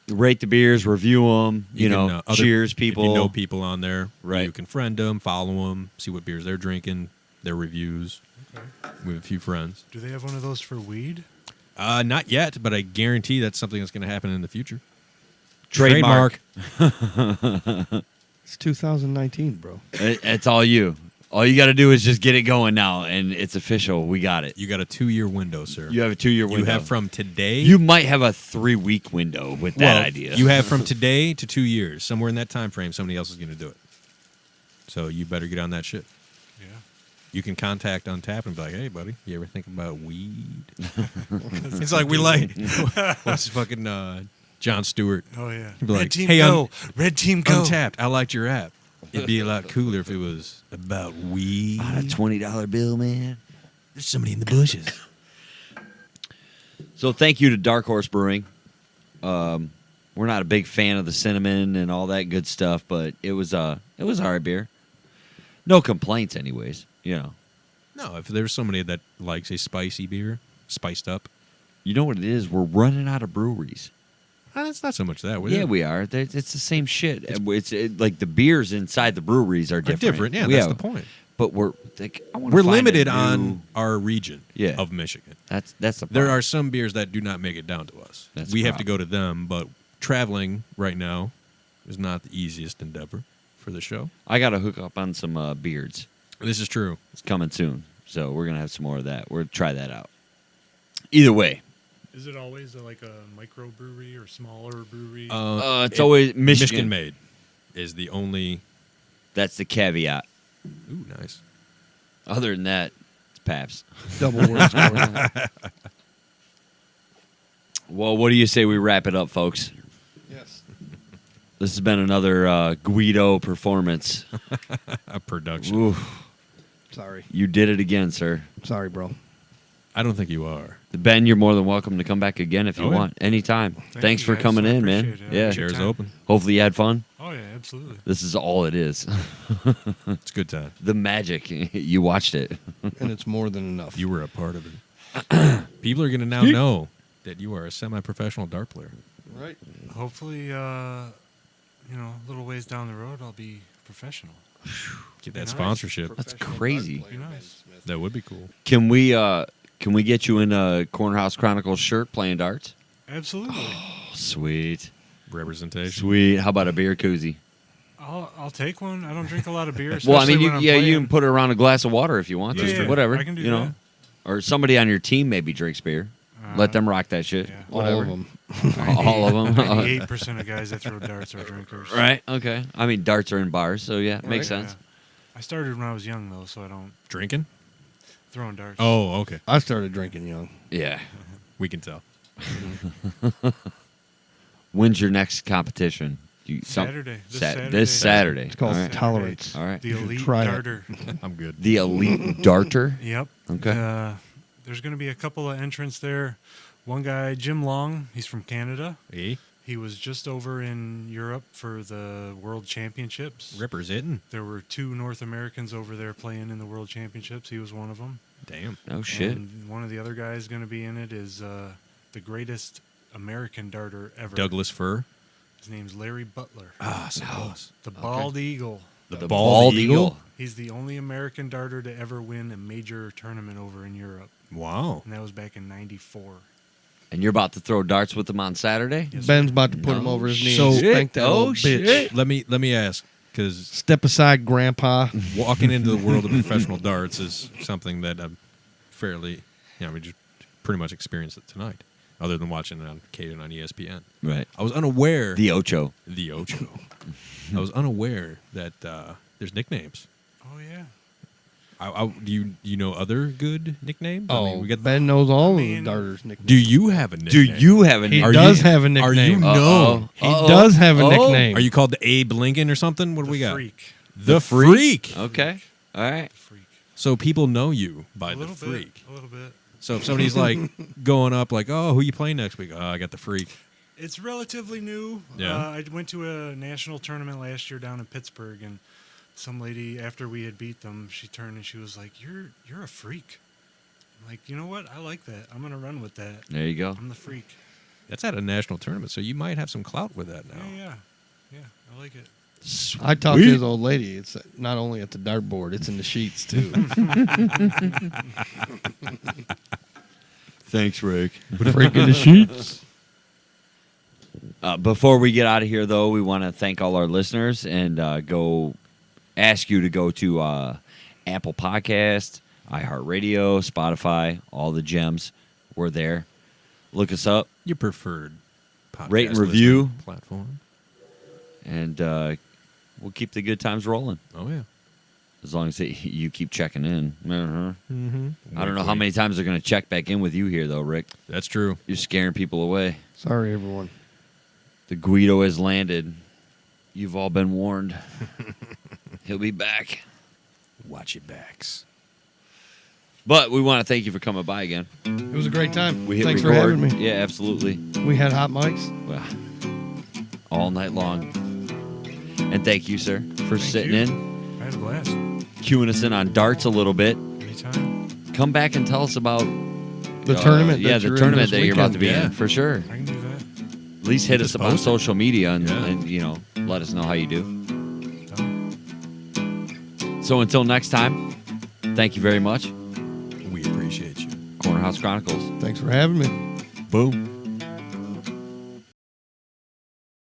Rate the beers, review them, You can, cheers people. If you know people on there, Right. you can friend them, follow them, see what beers they're drinking, their reviews. Okay. We have a few friends. Do they have one of those for weed? Not yet, but I guarantee that's something that's going to happen in the future. Trademark. It's 2019, bro. It's all you. All you got to do is just get it going now, and it's official. We got it. You got a 2-year window, sir. You have a 2-year window. You have from today. You might have a 3-week window with that Well, idea. You have from today to 2 years. Somewhere in that time frame, somebody else is going to do it. So you better get on that shit. Yeah. You can contact Untap and be like, "Hey, buddy, you ever think about weed?" It's like we like what's fucking Jon Stewart. Oh, yeah. He'd be Red like, team "Hey, go. Red team go. Untapped. I liked your app. It'd be a lot cooler if it was about weed. on a $20 bill, man. There's somebody in the bushes." So thank you to Dark Horse Brewing. We're not a big fan of the cinnamon and all that good stuff, but it was all right beer. No complaints, anyways. No, if there's somebody that likes a spicy beer, spiced up. You know what it is? We're running out of breweries. It's not so much that. Yeah, we are. It's the same shit. It's like the beers inside the breweries are different. Yeah, that's the point. But we're like, We're limited on our region Yeah. of Michigan. That's the problem. There are some beers that do not make it down to us. That's We the have to go to them, but traveling right now is not the easiest endeavor for the show. I got to hook up on some beards. This is true. It's coming soon, so we're gonna have some more of that. We're gonna try that out. Either way, Is it always like a microbrewery or smaller brewery? it's always Michigan. made is the only. That's the caveat. Ooh, nice. Other than that, it's Pabst. Double word score. Well, what do you say we wrap it up, folks? Yes. This has been another Guido performance. A production. Oof, Sorry. you did it again, sir. Sorry, bro. I don't think you are. Ben, you're more than welcome to come back again if you Oh, yeah. want. Anytime. Thanks you, for guys. coming I in, man. appreciate it. Yeah. Good Chairs time. open. Hopefully you had fun. Oh yeah, absolutely. This is all it is. It's a good time. The magic. You watched it. And it's more than enough. You were a part of it. People are going to now know that you are a semi-professional dart player. Right. Hopefully, a little ways down the road, I'll be professional. Get that Nice. sponsorship. That's crazy. Be nice. That would be cool. Can we get you in a Cornerhouse Chronicles shirt playing darts? Absolutely. Oh, sweet. Representation. Sweet. How about a beer koozie? I'll take one. I don't drink a lot of beer. Well, I mean, especially when I'm you playing. can put it around a glass of water if you want to. Yeah, yeah, Whatever. I can do you know. that. Or somebody on your team maybe drinks beer. Let them rock that shit. yeah. Whatever. All of them. All of them. 98% of guys that throw darts are drinkers. Right. Okay. I mean, darts are in bars, so yeah, makes Yeah. sense. I started when I was young though, so I don't Drinking? throwing darts. Oh, okay. I started drinking young. Yeah. We can tell. When's your next competition? Saturday. This Saturday. It's called All right. Tolerance. All right. The You should elite try it. darter. I'm good. The elite darter. Yep. Okay. There's going to be a couple of entrants there. One guy, Jim Long, he's from Canada. Hey, He was just over in Europe for the World Championships. representing. There were 2 North Americans over there playing in the World Championships. He was one of them. Damn. Oh shit. And one of the other guys going to be in it is the greatest American darter ever. Douglas Fir. His name's Larry Butler. Ah, so close. The Bald Eagle. The Bald Eagle? He's the only American darter to ever win a major tournament over in Europe. Wow. And that was back in 94. And you're about to throw darts with them on Saturday? Yes, Ben's sir. about to put him over his knee So- and spank that Oh, old bitch. shit. Let me ask, because Step aside, Grandpa. walking into the world of professional darts is something that I'm fairly, we just pretty much experienced it tonight, other than watching it on occasion on ESPN. Right. I was unaware. The Ocho. The Ocho. I was unaware that there's nicknames. Oh, yeah. Do you know other good nicknames? Oh, we got. Ben knows all I of the mean- darters' nicknames. Do you have a nickname? Do you have a He Are does you- have a Are nickname. you known? He does have a nickname. Are you called the Abe Lincoln or something? What do we got? Freak. The Freak. Okay. All right. Freak. So people know you by A the little Freak. bit. A little bit. So if somebody's like going up, like, "Oh, who you playing next week?" "Oh, I got the Freak." It's relatively new. Yeah. I went to a national tournament last year down in Pittsburgh, and some lady, after we had beat them, she turned and she was like, "You're a freak." I'm like, you know what? I like that. I'm gonna run with that. There you go. I'm the freak. That's at a national tournament, so you might have some clout with that now. Yeah. I like it. I talked to his old lady. It's not only at the dartboard, it's in the sheets, too. Thanks, Rick. Freak in the sheets. Before we get out of here, though, we want to thank all our listeners and go ask you to go to Apple Podcast, iHeartRadio, Spotify, all the gems. We're there. Look us up, Your preferred podcast Rate and review. listening platform. and we'll keep the good times rolling. Oh yeah. As long as you keep checking in. Mm-hmm. I don't know how many times they're going to check back in with you here, though, Rick. That's true. You're scaring people away. Sorry, everyone. The Guido has landed. You've all been warned. He'll be back. Watch your backs. But we want to thank you for coming by again. It was a great time. We hit Thanks record. for having me. Yeah, absolutely. We had hot mics. Well, all night long. And thank you, sir, for sitting you. in, I had a blast. cueing us in on darts a little bit. Anytime. Come back and tell us about The tournament. Yeah, that the you're in tournament this that you're about weekend. to be in, for sure. I can do that. least hit Keep us us up on posted. social media and, Yeah. and, you know, let us know how you do. So until next time, thank you very much. We appreciate you. Corner House Chronicles. Thanks for having me. Boom.